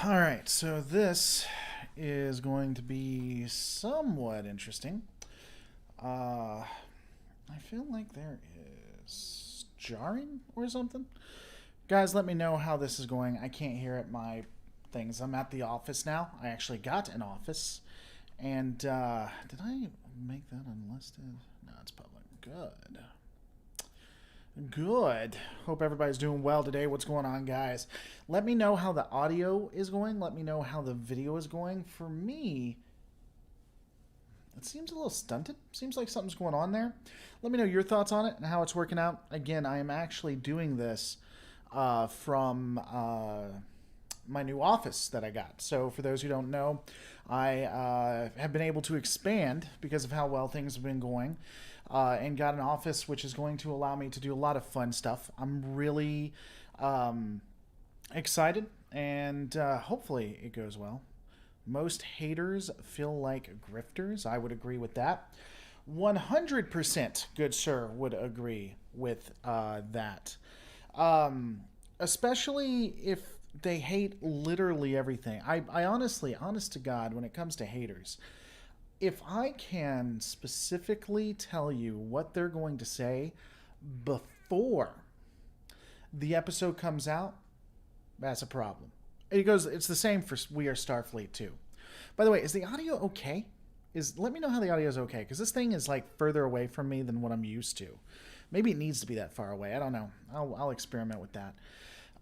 All right, so this is going to be somewhat interesting. I feel like there is jarring or something. Guys, let me know how this is going. I can't hear at my things. I'm at the office now. I actually got an office. And did I make that unlisted? No, it's public. Good. Good. Hope everybody's doing well today. What's going on, guys? Let me know how the audio is going. Let me know how the video is going. For me, it seems a little stunted. Seems like something's going on there. Let me know your thoughts on it and how it's working out. Again, I am actually doing this from my new office that I got. So for those who don't know, I have been able to expand because of how well things have been going. And got an office which is going to allow me to do a lot of fun stuff. I'm really excited, and hopefully it goes well. Most haters feel like grifters. I would agree with that. 100% good sir would agree with that. Especially if they hate literally everything. I honestly, honest to God, when it comes to haters, if I can specifically tell you what they're going to say before the episode comes out, that's a problem. It's the same for We Are Starfleet too. By the way, is the audio okay? Let me know how the audio is okay, because this thing is like further away from me than what I'm used to. Maybe it needs to be that far away. I don't know. I'll experiment with that.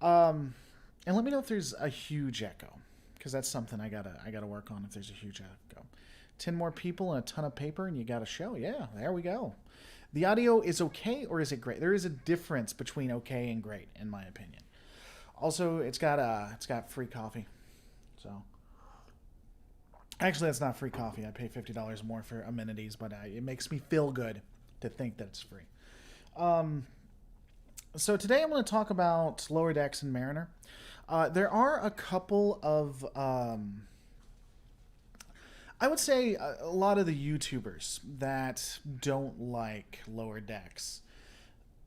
And let me know if there's a huge echo, because that's something I gotta work on. If there's a huge echo. 10 more people and a ton of paper and you got a show. Yeah, there we go. The audio is okay, or is it great? There is a difference between okay and great, in my opinion. Also, it's got free coffee. So actually, that's not free coffee. I pay $50 more for amenities, but it makes me feel good to think that it's free. So today I'm going to talk about Lower Decks and Mariner. There are a couple of I would say a lot of the YouTubers that don't like Lower Decks.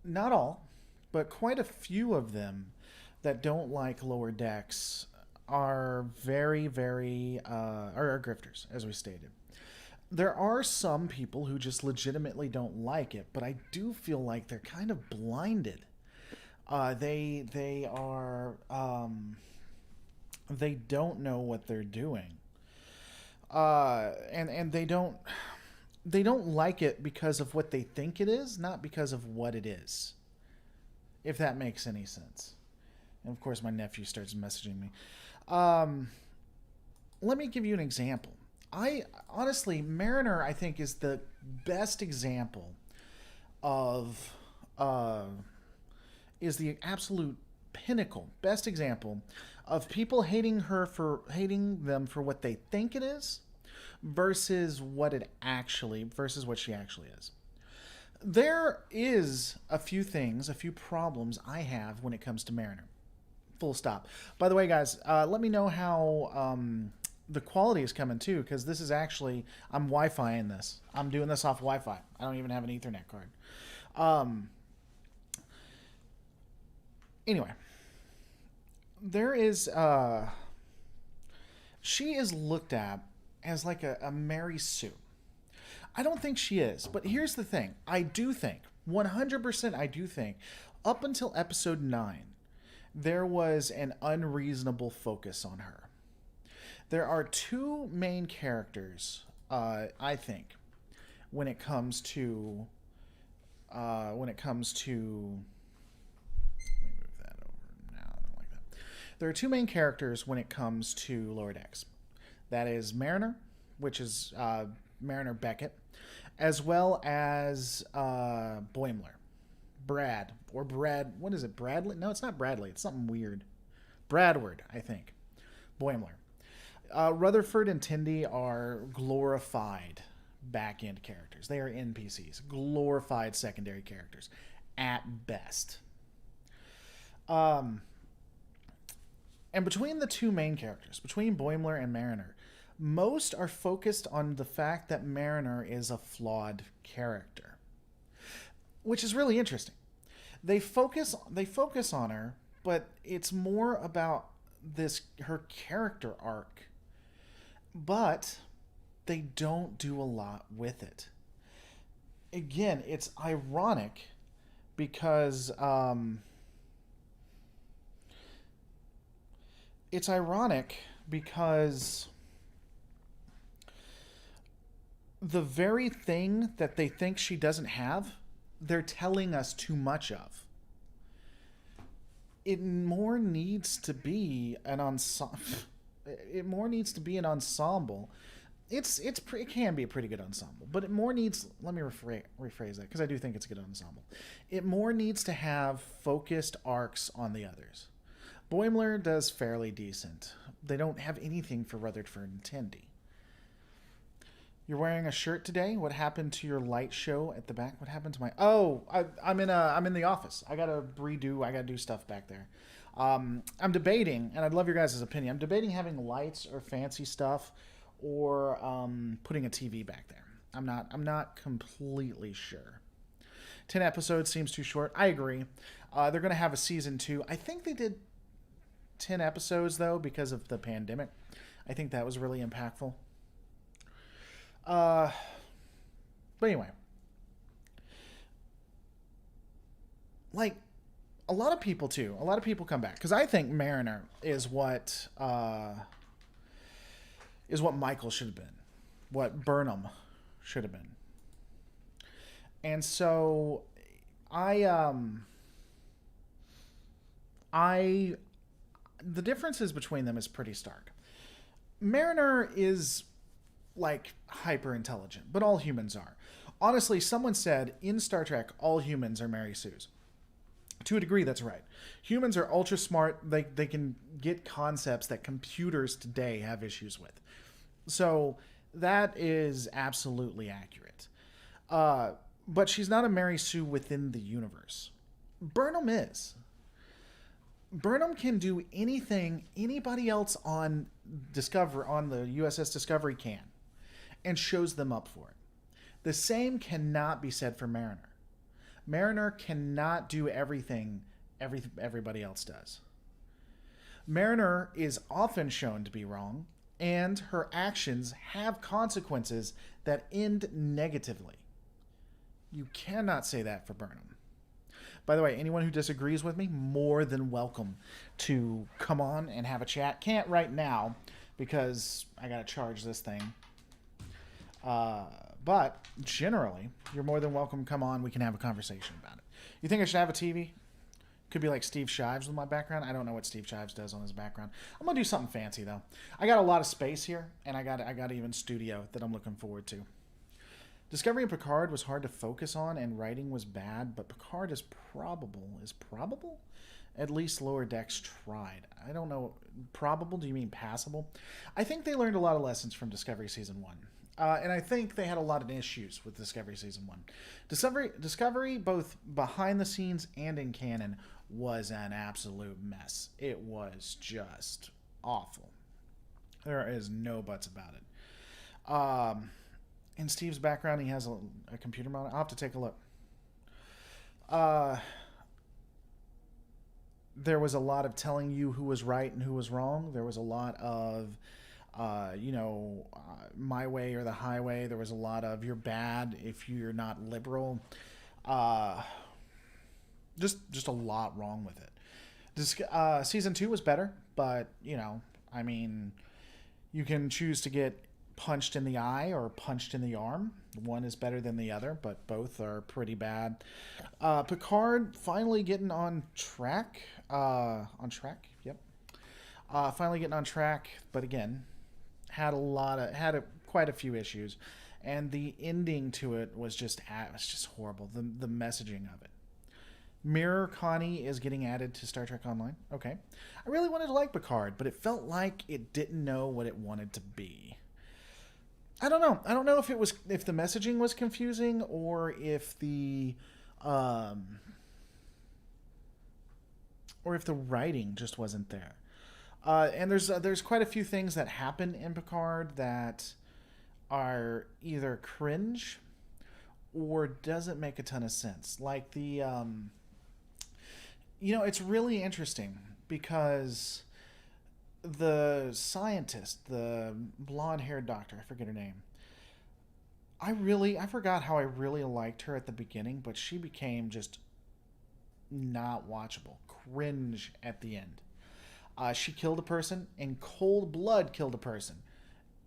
Not all, but quite a few of them that don't like Lower Decks are very, very, are grifters, as we stated. There are some people who just legitimately don't like it, but I do feel like they're kind of blinded. They are, they don't know what they're doing. And they don't like it because of what they think it is, not because of what it is. If that makes any sense. And of course, my nephew starts messaging me. Let me give you an example. Honestly, Mariner, I think, is the best example of is the absolute pinnacle, best example of people hating them for what they think it is versus what she actually is. There is a few problems I have when it comes to Mariner. Full stop. By the way, guys, let me know how the quality is coming too, because this is actually, I'm Wi-Fi-ing this. I'm doing this off Wi-Fi. I don't even have an Ethernet card. Anyway, there is she is looked at as like a Mary Sue. I don't think she is, but here's the thing. I do think 100% I do think up until episode 9 there was an unreasonable focus on her. There are two main characters, I think, when it comes to there are two main characters when it comes to Lower Decks. That is Mariner, which is Mariner Beckett, as well as Boimler. Brad. What is it, Bradley? No, it's not Bradley. It's something weird. Bradward, I think. Boimler. Rutherford and Tindy are glorified back-end characters. They are NPCs. Glorified secondary characters. At best. And between the two main characters, between Boimler and Mariner, most are focused on the fact that Mariner is a flawed character, which is really interesting. They focus on her, but it's more about this her character arc, but they don't do a lot with it. Again, it's ironic because it's ironic because the very thing that they think she doesn't have, they're telling us too much of. It more needs to be an ensemble. It more needs to be an ensemble. It can be a pretty good ensemble, but it more needs. Let me rephrase that because I do think it's a good ensemble. It more needs to have focused arcs on the others. Boimler does fairly decent. They don't have anything for Rutherford and Tendi. You're wearing a shirt today. What happened to your light show at the back? What happened to my? Oh, I'm in the office. I gotta redo. I gotta do stuff back there. I'm debating, and I'd love your guys' opinion. I'm debating having lights or fancy stuff, or putting a TV back there. I'm not completely sure. 10 episodes seems too short. I agree. They're gonna have a season 2. I think they did 10 episodes though because of the pandemic. I think that was really impactful. But anyway, like a lot of people come back because I think Marinor is what Michael should have been, what Burnham should have been, and so the differences between them is pretty stark. Marinor is like hyper intelligent, but all humans are. Honestly, someone said in Star Trek, all humans are Mary Sue's. To a degree, that's right. Humans are ultra smart. They can get concepts that computers today have issues with. So that is absolutely accurate. But she's not a Mary Sue within the universe. Burnham is. Burnham can do anything anybody else on the USS Discovery can, and shows them up for it. The same cannot be said for Marinor. Marinor cannot do everything everybody else does. Marinor is often shown to be wrong, and her actions have consequences that end negatively. You cannot say that for Burnham. By the way, anyone who disagrees with me, more than welcome to come on and have a chat. Can't right now because I got to charge this thing. But generally, you're more than welcome to come on. We can have a conversation about it. You think I should have a TV? Could be like Steve Shives with my background. I don't know what Steve Shives does on his background. I'm going to do something fancy, though. I got a lot of space here, and I got even studio that I'm looking forward to. Discovery and Picard was hard to focus on, and writing was bad, but Picard is probable. Is probable? At least Lower Decks tried. I don't know. Probable? Do you mean passable? I think they learned a lot of lessons from Discovery Season 1. And I think they had a lot of issues with Discovery Season 1. Discovery, both behind the scenes and in canon, was an absolute mess. It was just awful. There is no buts about it. In Steve's background, he has a computer monitor. I'll have to take a look. There was a lot of telling you who was right and who was wrong. There was a lot of, my way or the highway. There was a lot of you're bad if you're not liberal. Just a lot wrong with it. Season 2 was better, but, you can choose to get punched in the eye or punched in the arm. One is better than the other, but both are pretty bad. Picard finally getting on track. Yep. Finally getting on track, but again, had quite a few issues, and the ending to it was just horrible. The messaging of it. Mirror Connie is getting added to Star Trek Online. Okay, I really wanted to like Picard, but it felt like it didn't know what it wanted to be. I don't know. I don't know if the messaging was confusing or if the writing just wasn't there. And there's quite a few things that happen in Picard that are either cringe or doesn't make a ton of sense. Like it's really interesting because the scientist, the blonde-haired doctor, I forget her name. I forgot how I really liked her at the beginning, but she became just not watchable. Cringe at the end. She killed a person in cold blood, killed a person,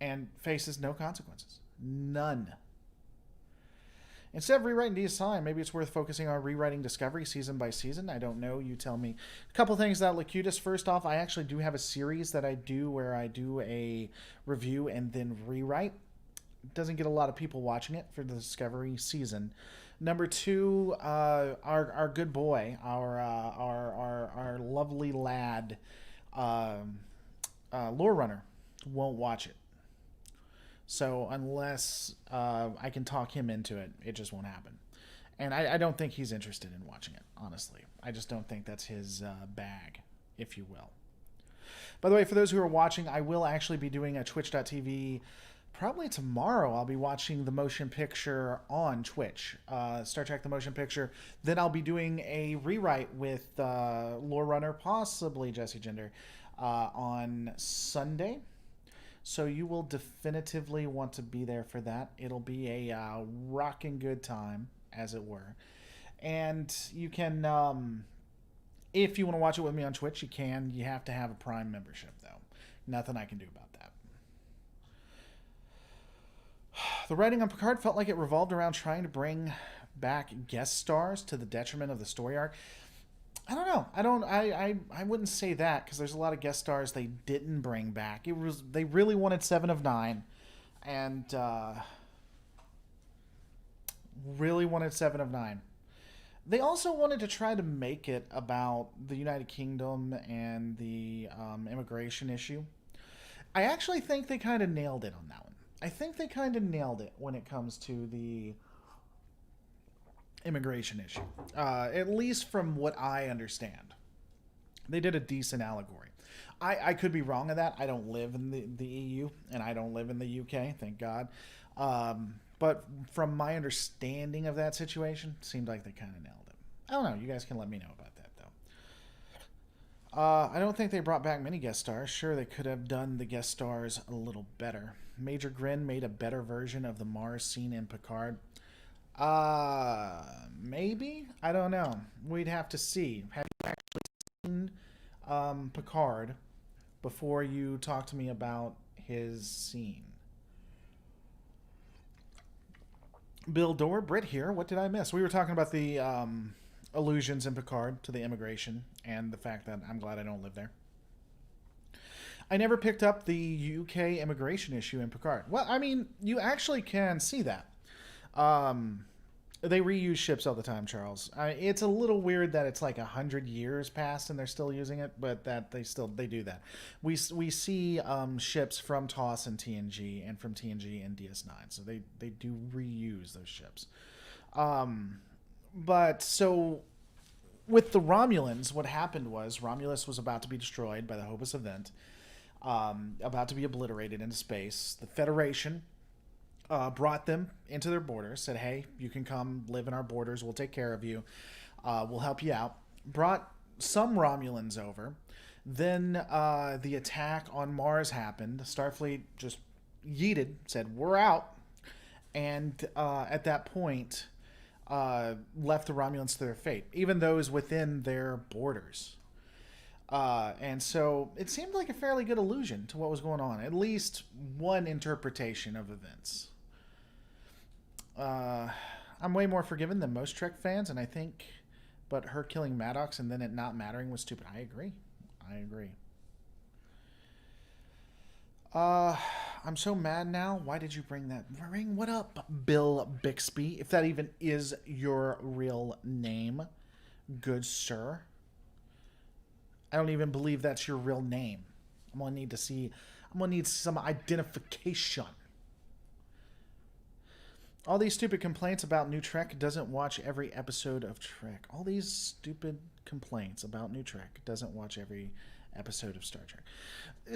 and faces no consequences. None. Instead of rewriting DS9, maybe it's worth focusing on rewriting Discovery season by season. I don't know. You tell me. A couple things about Locutus. First off, I actually do have a series that I do where I do a review and then rewrite. It doesn't get a lot of people watching it for the Discovery season. Number two, our good boy, our lovely lad, Lore Runner, won't watch it. So unless I can talk him into it, it just won't happen. And I don't think he's interested in watching it, honestly. I just don't think that's his bag, if you will. By the way, for those who are watching, I will actually be doing a twitch.tv probably tomorrow. I'll be watching the motion picture on Twitch, Star Trek The Motion Picture. Then I'll be doing a rewrite with Lore Runner, possibly Jesse Gender, on Sunday. So you will definitively want to be there for that. It'll be a rocking good time, as it were. And you can, if you want to watch it with me on Twitch, you can. You have to have a Prime membership, though. Nothing I can do about that. The writing on Picard felt like it revolved around trying to bring back guest stars to the detriment of the story arc. I don't know. I wouldn't say that, because there's a lot of guest stars they didn't bring back. They really wanted 7 of 9, and really wanted 7 of 9. They also wanted to try to make it about the United Kingdom and the immigration issue. I actually think they kind of nailed it on that one. I think they kind of nailed it when it comes to the immigration issue, at least from what I understand. They did a decent allegory. I could be wrong on that. I don't live in the EU, and I don't live in the UK, thank God. But from my understanding of that situation, it seemed like they kind of nailed it. I don't know. You guys can let me know about that, though. I don't think they brought back many guest stars. Sure, they could have done the guest stars a little better. Major Grin made a better version of the Mars scene in Picard. Maybe? I don't know. We'd have to see. Have you actually seen Picard before you talk to me about his scene? Bill Dorr, Britt here. What did I miss? We were talking about the allusions in Picard to the immigration and the fact that I'm glad I don't live there. I never picked up the UK immigration issue in Picard. Well, I mean, you actually can see that. They reuse ships all the time, Charles. It's a little weird that it's like 100 years past and they're still using it, but that they do that. We see ships from TOS and TNG and from TNG and DS9, so they do reuse those ships. But so with the Romulans, what happened was Romulus was about to be destroyed by the Hobus event, about to be obliterated into space. The Federation brought them into their borders, said, hey, you can come live in our borders. We'll take care of you. We'll help you out. Brought some Romulans over. Then the attack on Mars happened. Starfleet just yeeted, said, we're out. And at that point, left the Romulans to their fate, even those within their borders. And so it seemed like a fairly good allusion to what was going on. At least one interpretation of events. I'm way more forgiving than most Trek fans, and I think, but her killing Maddox and then it not mattering was stupid. I agree. I'm so mad now. Why did you bring that ring? What up, Bill Bixby? If that even is your real name, good sir. I don't even believe that's your real name. I'm gonna need some identification. All these stupid complaints about new Trek doesn't watch every episode of Trek. All these stupid complaints about new Trek doesn't watch every episode of Star Trek.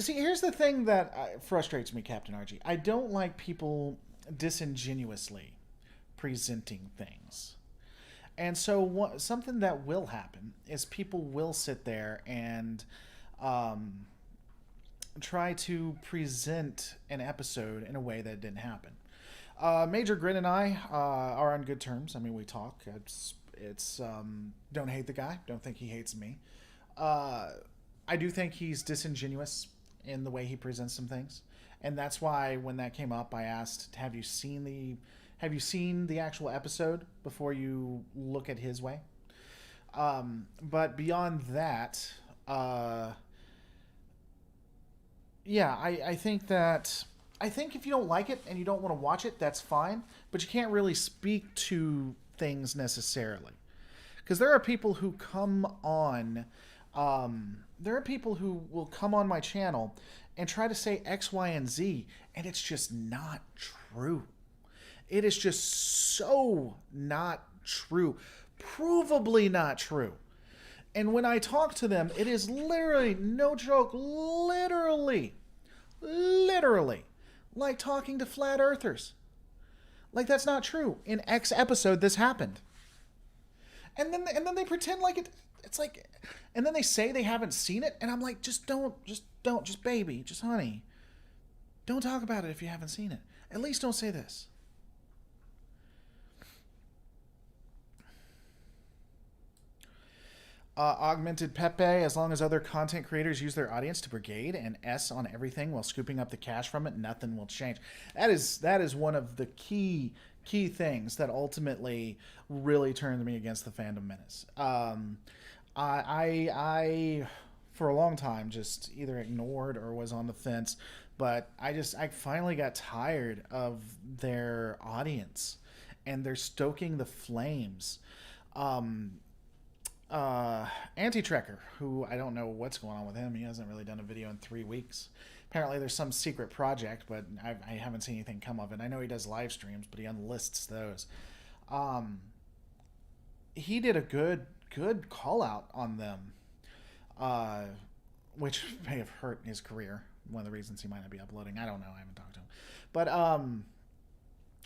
See, here's the thing that frustrates me, Captain RG. I don't like people disingenuously presenting things. And so something that will happen is people will sit there and try to present an episode in a way that didn't happen. Major Grin and I are on good terms. I mean, we talk. It's don't hate the guy. Don't think he hates me. Uh, I do think he's disingenuous in the way he presents some things, and that's why when that came up, I asked, have you seen the actual episode before you look at his way? But beyond that, uh, yeah, I think if you don't like it and you don't want to watch it, that's fine. But you can't really speak to things necessarily, because there are people who come on. There are people who will come on my channel and try to say X, Y, and Z, and it's just not true. It is just so not true, provably not true. And when I talk to them, it is literally, no joke, literally, like talking to flat earthers. Like, that's not true. In X episode, this happened. And then they pretend like it's like, and then they say they haven't seen it, and I'm like, just baby, just honey, don't talk about it if you haven't seen it. At least don't say this. Augmented Pepe, as long as other content creators use their audience to brigade and S on everything while scooping up the cash from it, nothing will change. That is one of the key things that ultimately really turned me against the fandom menace. I for a long time just either ignored or was on the fence, but I finally got tired of their audience, and they're stoking the flames. Um, Anti-Trekker, who I don't know what's going on with him. He hasn't really done a video in 3 weeks. Apparently there's some secret project, but I haven't seen anything come of it. I know he does live streams, but he unlists those. Um, he did a good call out on them, uh, which may have hurt his career. One of the reasons he might not be uploading. I don't know. I haven't talked to him. But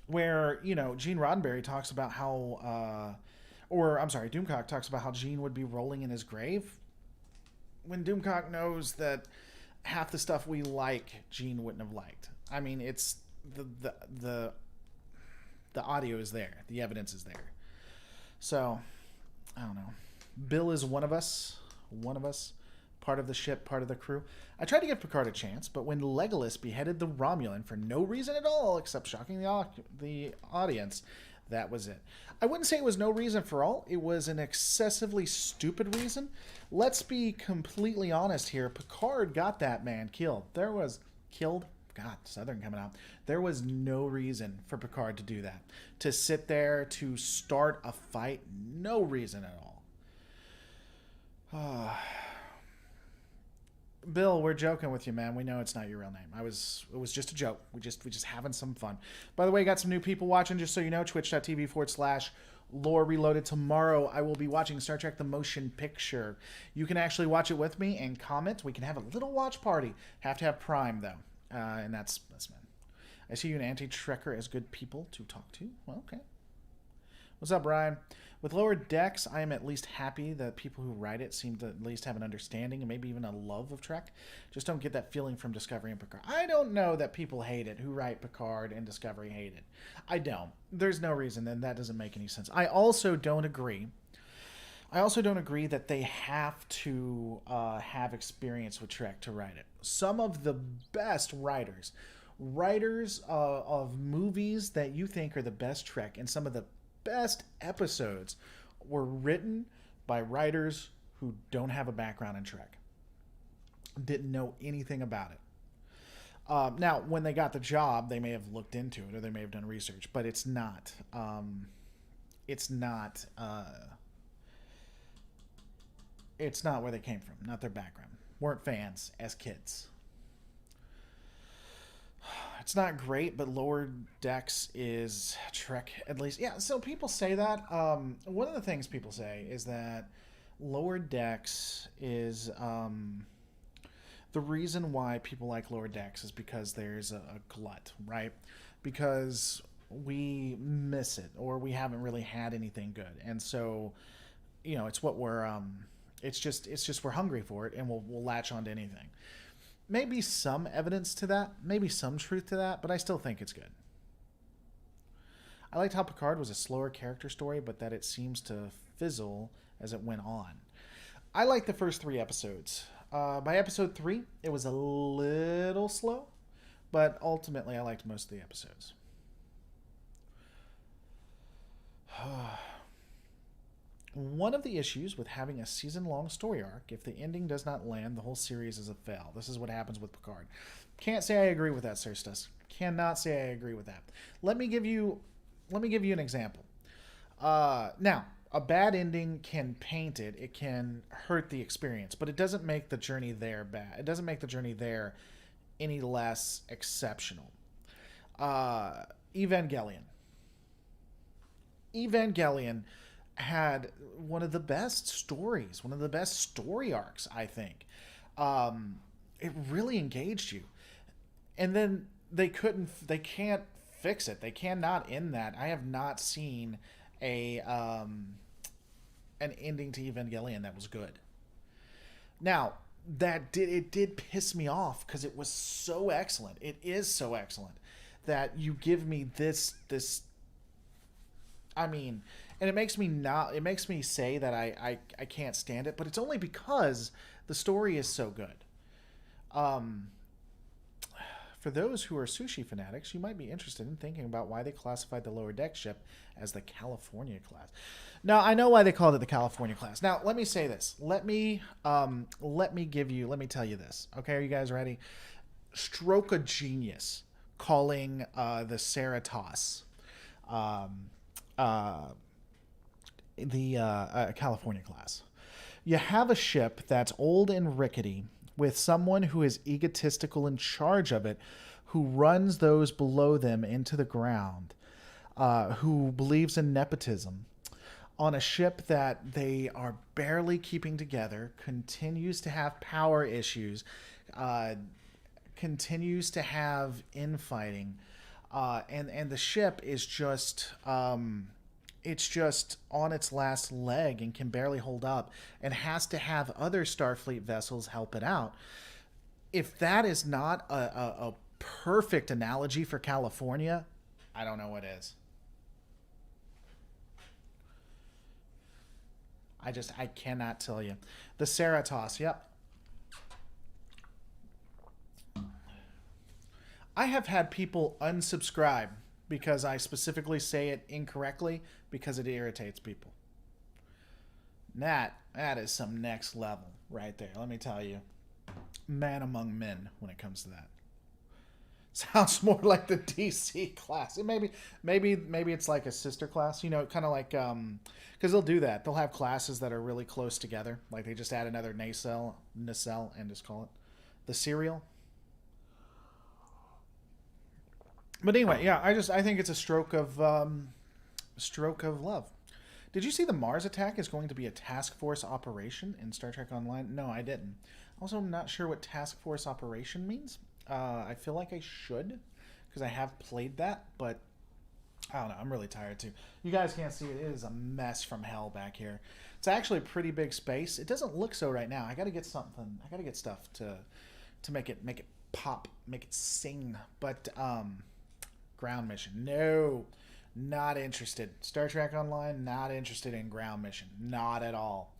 where, Gene Roddenberry talks about how or I'm sorry, Doomcock talks about how Gene would be rolling in his grave, when Doomcock knows that half the stuff we like, Gene wouldn't have liked. I mean, it's the audio is there, the evidence is there. So I don't know. Bill is one of us, part of the ship, part of the crew. I tried to give Picard a chance, but when Legolas beheaded the Romulan for no reason at all except shocking the audience, that was it. I wouldn't say it was no reason for all. It was an excessively stupid reason. Let's be completely honest here. Picard got that man killed. God, Southern coming out. There was no reason for Picard to do that. To sit there, to start a fight, no reason at all. Bill, we're joking with you, man. We know it's not your real name. It was just a joke. We just having some fun. By the way, got some new people watching, just so you know, twitch.tv/Lore Reloaded. Tomorrow I will be watching Star Trek The Motion Picture. You can actually watch it with me and comment. We can have a little watch party. Have to have Prime, though. And that's man. I see you and Anti-Trekker as good people to talk to. Well, okay. What's up, Brian? With Lower Decks, I am at least happy that people who write it seem to at least have an understanding and maybe even a love of Trek. Just don't get that feeling from Discovery and Picard. I don't know that people hate it who write Picard and Discovery hate it. I don't. There's no reason, then that doesn't make any sense. I also don't agree that they have to have experience with Trek to write it. Some of the best writers of movies that you think are the best Trek, and some of the best episodes were written by writers who don't have a background in Trek, didn't know anything about it. Now, when they got the job, they may have looked into it or they may have done research, but it's not where they came from, not their background. Weren't fans as kids. It's not great, but Lower Decks is Trek, at least. Yeah, so people say that. One of the things people say is that Lower Decks is... the reason why people like Lower Decks is because there's a glut, right? Because we miss it, or we haven't really had anything good. And so, it's what we're... It's just we're hungry for it, and we'll latch onto anything. maybe some evidence to that, maybe some truth to that, but I still think it's good. I liked how Picard was a slower character story, but that it seems to fizzle as it went on. I liked the first 3 episodes. By episode 3, it was a little slow, but ultimately I liked most of the episodes. One of the issues with having a season-long story arc, if the ending does not land, the whole series is a fail. This is what happens with Picard. Can't say I agree with that, Sirstus. Cannot say I agree with that. Let me give you an example. Now, a bad ending can paint it. It can hurt the experience, but it doesn't make the journey there bad. It doesn't make the journey there any less exceptional. Evangelion. Evangelion had one of the best stories, one of the best story arcs, I think. It really engaged you. And then they can't fix it. They cannot end that. I have not seen an ending to Evangelion that was good. Now, it did piss me off because it was so excellent. It is so excellent that you give me this I mean, and it makes me say that I can't stand it, but it's only because the story is so good. For those who are sushi fanatics, you might be interested in thinking about why they classified the lower deck ship as the California class. Now, I know why they called it the California class. Now, let me say this. Let me tell you this. Okay, are you guys ready? Stroke of genius calling the Cerritos the California class. You have a ship that's old and rickety with someone who is egotistical in charge of it, who runs those below them into the ground, who believes in nepotism, on a ship that they are barely keeping together, continues to have power issues, continues to have infighting, and the ship is just it's just on its last leg and can barely hold up and has to have other Starfleet vessels help it out. If that is not a perfect analogy for California, I don't know what is. I cannot tell you. The Cerritos, yep. I have had people unsubscribe because I specifically say it incorrectly because it irritates people. That is some next level right there. Let me tell you. Man among men when it comes to that. Sounds more like the DC class. It maybe it's like a sister class, you know, kind of like because they'll do that. They'll have classes that are really close together. Like they just add another nacelle and just call it the serial. But anyway, yeah, I think it's a stroke of love. Did you see the Mars attack is going to be a task force operation in Star Trek Online? No, I didn't. Also, I'm not sure what task force operation means. I feel like I should because I have played that, but I don't know. I'm really tired too. You guys can't see it. It is a mess from hell back here. It's actually a pretty big space. It doesn't look so right now. I got to get something. I got to get stuff to make it pop, make it sing. But ground mission. No, not interested. Star Trek Online, not interested in ground mission. Not at all.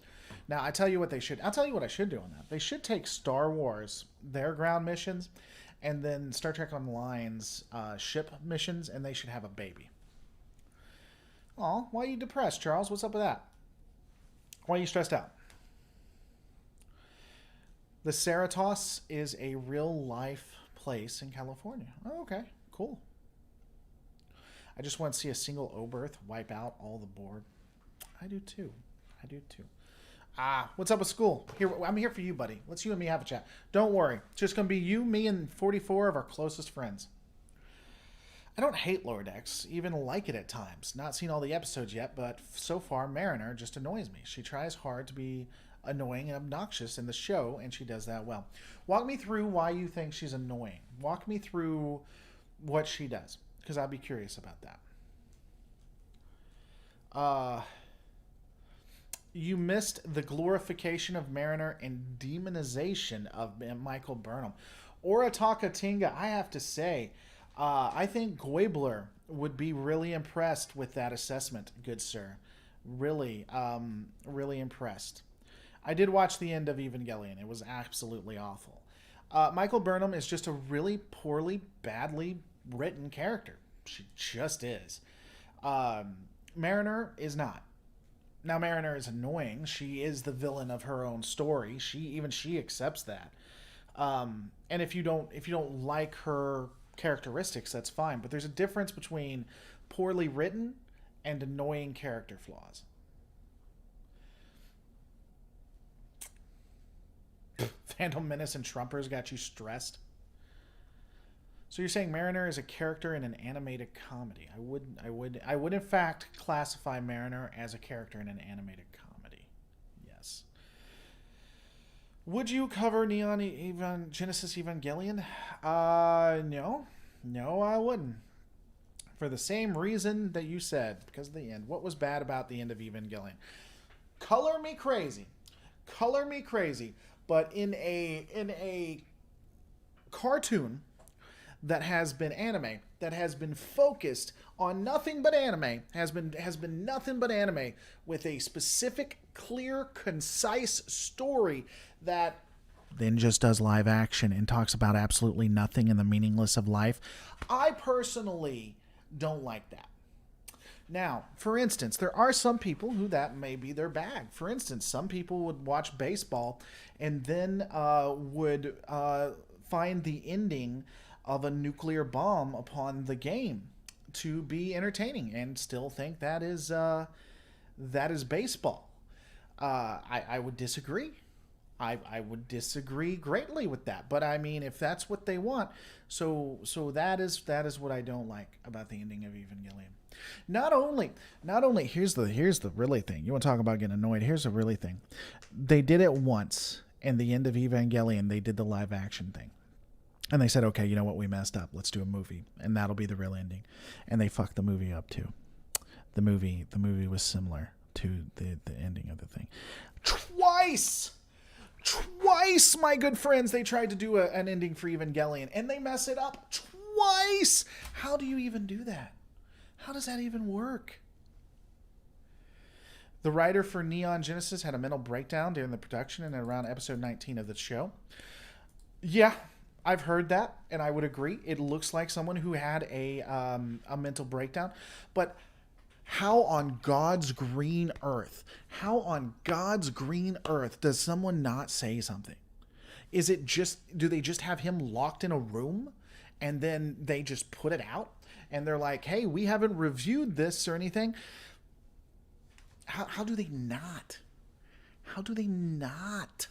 Now, I'll tell you what I should do on that. They should take Star Wars, their ground missions, and then Star Trek Online's ship missions, and they should have a baby. Aw, why are you depressed, Charles? What's up with that? Why are you stressed out? The Cerritos is a real-life place in California. Oh, okay, cool. I just want to see a single Oberth wipe out all the board. I do too. What's up with school? I'm here for you, buddy. Let's you and me have a chat. Don't worry. It's just going to be you, me, and 44 of our closest friends. I don't hate Lower Decks, even like it at times. Not seen all the episodes yet, but so far Marinor just annoys me. She tries hard to be annoying and obnoxious in the show, and she does that well. Walk me through why you think she's annoying. Walk me through what she does, because I'd be curious about that. You missed the glorification of Mariner and demonization of Michael Burnham. Orataka Tinga, I have to say, I think Goibler would be really impressed with that assessment, good sir. Really, really impressed. I did watch the end of Evangelion. It was absolutely awful. Michael Burnham is just a really poorly, badly written character. She just is. Mariner is not. Now Mariner is annoying. She is the villain of her own story. She accepts that. And if you don't like her characteristics, that's fine. But there's a difference between poorly written and annoying character flaws. Phantom Menace and Trumpers got you stressed. So you're saying Mariner is a character in an animated comedy? I would in fact classify Mariner as a character in an animated comedy. Yes. Would you cover Genesis Evangelion? No, I wouldn't. For the same reason that you said, because of the end. What was bad about the end of Evangelion? Color me crazy. But in a cartoon that has been anime, that has been focused on nothing but anime, has been nothing but anime, with a specific, clear, concise story that then just does live action and talks about absolutely nothing and the meaningless of life. I personally don't like that. Now, for instance, there are some people who that may be their bag. For instance, some people would watch baseball and then would find the ending of a nuclear bomb upon the game to be entertaining and still think that is baseball. I would disagree. I would disagree greatly with that. But I mean, if that's what they want, so that is what I don't like about the ending of Evangelion. Not only here's the really thing. You want to talk about getting annoyed? Here's the really thing. They did it once in the end of Evangelion. They did the live action thing. And they said, okay, you know what? We messed up. Let's do a movie. And that'll be the real ending. And they fucked the movie up too. The movie was similar to the ending of the thing. Twice, my good friends, they tried to do an ending for Evangelion. And they mess it up twice. How do you even do that? How does that even work? The writer for Neon Genesis had a mental breakdown during the production and around episode 19 of the show. Yeah, I've heard that, and I would agree. It looks like someone who had a mental breakdown. But how on God's green earth does someone not say something? Is it just, do they just have him locked in a room and then they just put it out? And they're like, hey, we haven't reviewed this or anything. How do they not? How do they not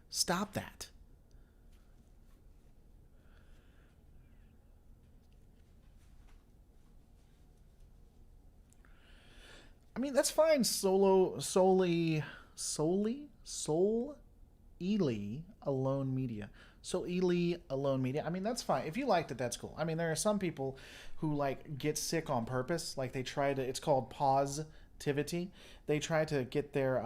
stop that? I mean, that's fine. Soul Ely Alone Media. So Ely Alone Media. I mean, that's fine. If you liked it, that's cool. I mean, there are some people who like get sick on purpose. Like they try to, it's called positivity. They try to get their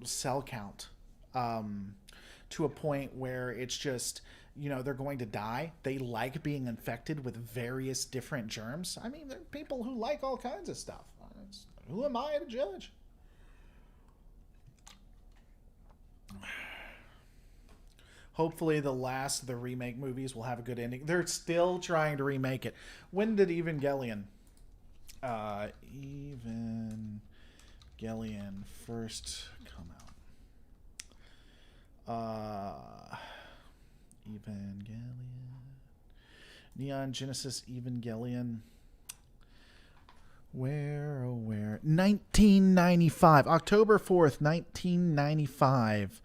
cell count to a point where it's just, you know, they're going to die. They like being infected with various different germs. I mean, there are people who like all kinds of stuff. Who am I to judge? Hopefully the remake movies will have a good ending. They're still trying to remake it. When did Evangelion first come out? Evangelion. Neon Genesis Evangelion. Where? 1995. October 4th, 1995.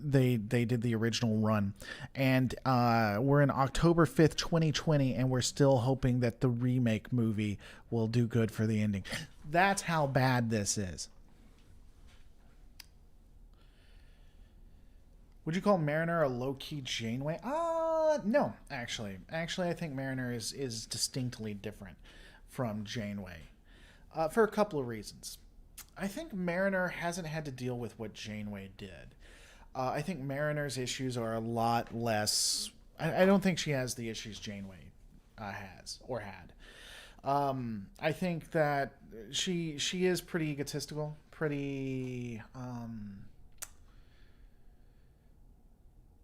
They did the original run. And we're in October 5th, 2020, and we're still hoping that the remake movie will do good for the ending. That's how bad this is. Would you call Marinor a low-key Janeway? No, actually. Actually, I think Marinor is distinctly different from Janeway for a couple of reasons. I think Mariner hasn't had to deal with what Janeway did. I think Mariner's issues are a lot less. I don't think she has the issues Janeway has or had. I think that she is pretty egotistical, pretty.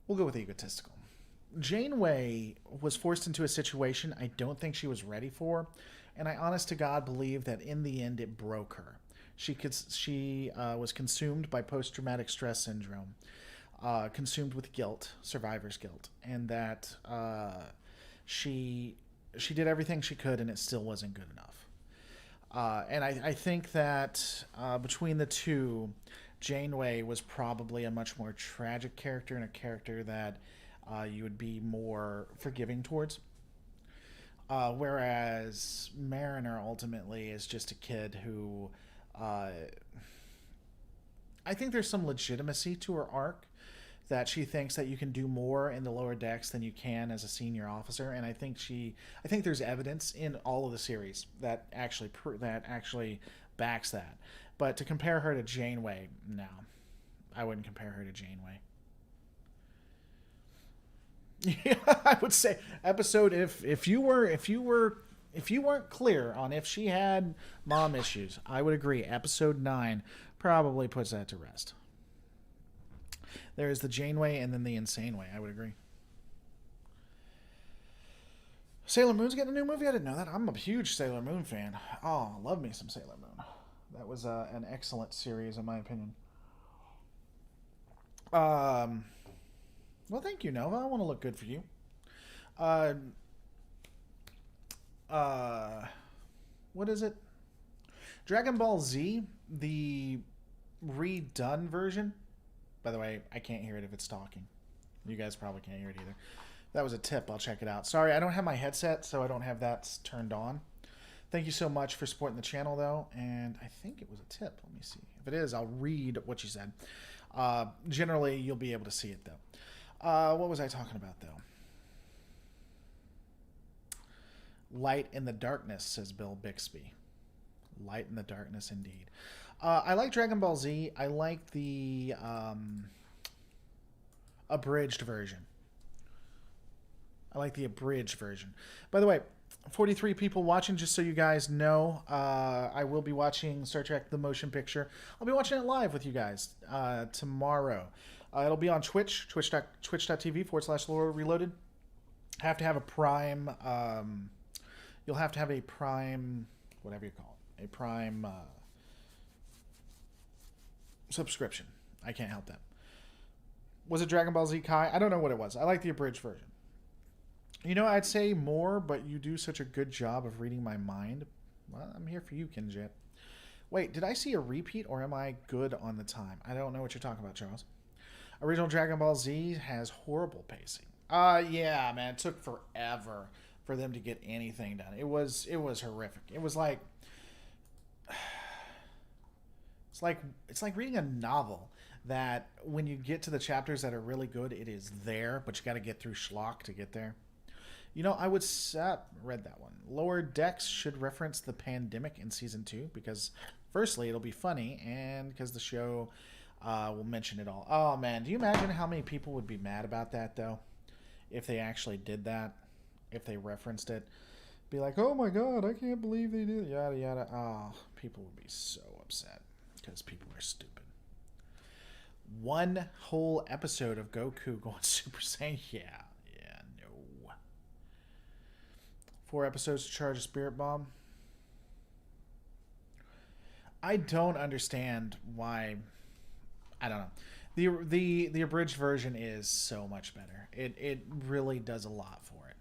We'll go with egotistical. Janeway was forced into a situation I don't think she was ready for, and I honest to God believe that in the end it broke her. She was consumed by post-traumatic stress syndrome, consumed with guilt, survivor's guilt, and that she did everything she could, and it still wasn't good enough. And I think that between the two, Janeway was probably a much more tragic character and a character that you would be more forgiving towards. Whereas Mariner ultimately is just a kid who I think there's some legitimacy to her arc, that she thinks that you can do more in the lower decks than you can as a senior officer, and I think there's evidence in all of the series that actually backs that. But to compare her to Janeway, no, I wouldn't compare her to Janeway. Yeah, I would say episode if you weren't clear on if she had mom issues, I would agree. Episode 9 probably puts that to rest. There's the Janeway and then the insane way. I would agree. Sailor Moon's getting a new movie? I didn't know that. I'm a huge Sailor Moon fan. Oh, love me some Sailor Moon. That was an excellent series, in my opinion. Well, thank you, Nova. I want to look good for you. What is it? Dragon Ball Z, the redone version. By the way, I can't hear it if it's talking. You guys probably can't hear it either. That was a tip. I'll check it out. Sorry, I don't have my headset, so I don't have that turned on. Thank you so much for supporting the channel, though. And I think it was a tip. Let me see. If it is, I'll read what you said. Generally, you'll be able to see it, though. What was I talking about, though? Light in the darkness, says Bill Bixby. Light in the darkness, indeed. I like Dragon Ball Z. I like the abridged version. I like the abridged version. By the way, 43 people watching, just so you guys know. I will be watching Star Trek The Motion Picture. I'll be watching it live with you guys tomorrow. It'll be on Twitch, twitch.tv/Lore Reloaded. Have to have a Prime. You'll have to have a Prime, whatever you call it, a Prime subscription. I can't help that. Was it Dragon Ball Z Kai? I don't know what it was. I like the abridged version. You know, I'd say more, but you do such a good job of reading my mind. Well, I'm here for you, Kinjet. Wait, did I see a repeat, or am I good on the time? I don't know what you're talking about, Charles. Original Dragon Ball Z has horrible pacing. Yeah, man, it took forever for them to get anything done. It was horrific. It was like it's like reading a novel that when you get to the chapters that are really good, it is there, but you got to get through schlock to get there. You know, I would read that one. Lower Decks should reference the pandemic in season 2 because, firstly, it'll be funny, and because the show will mention it all. Oh man, do you imagine how many people would be mad about that though, if they actually did that, if they referenced it? Be like, oh my god, I can't believe they did yada yada. Oh, people would be so upset because people are stupid. One whole episode of Goku going Super Saiyan, yeah. 4 episodes to charge a spirit bomb. I don't understand why. I don't know. The abridged version is so much better. It really does a lot for it.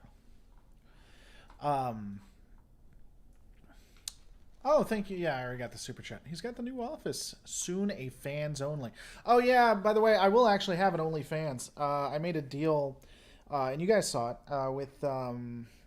Oh, thank you. Yeah, I already got the super chat. He's got the new office. Soon a fans only. Oh yeah, by the way, I will actually have an OnlyFans. I made a deal, and you guys saw it, with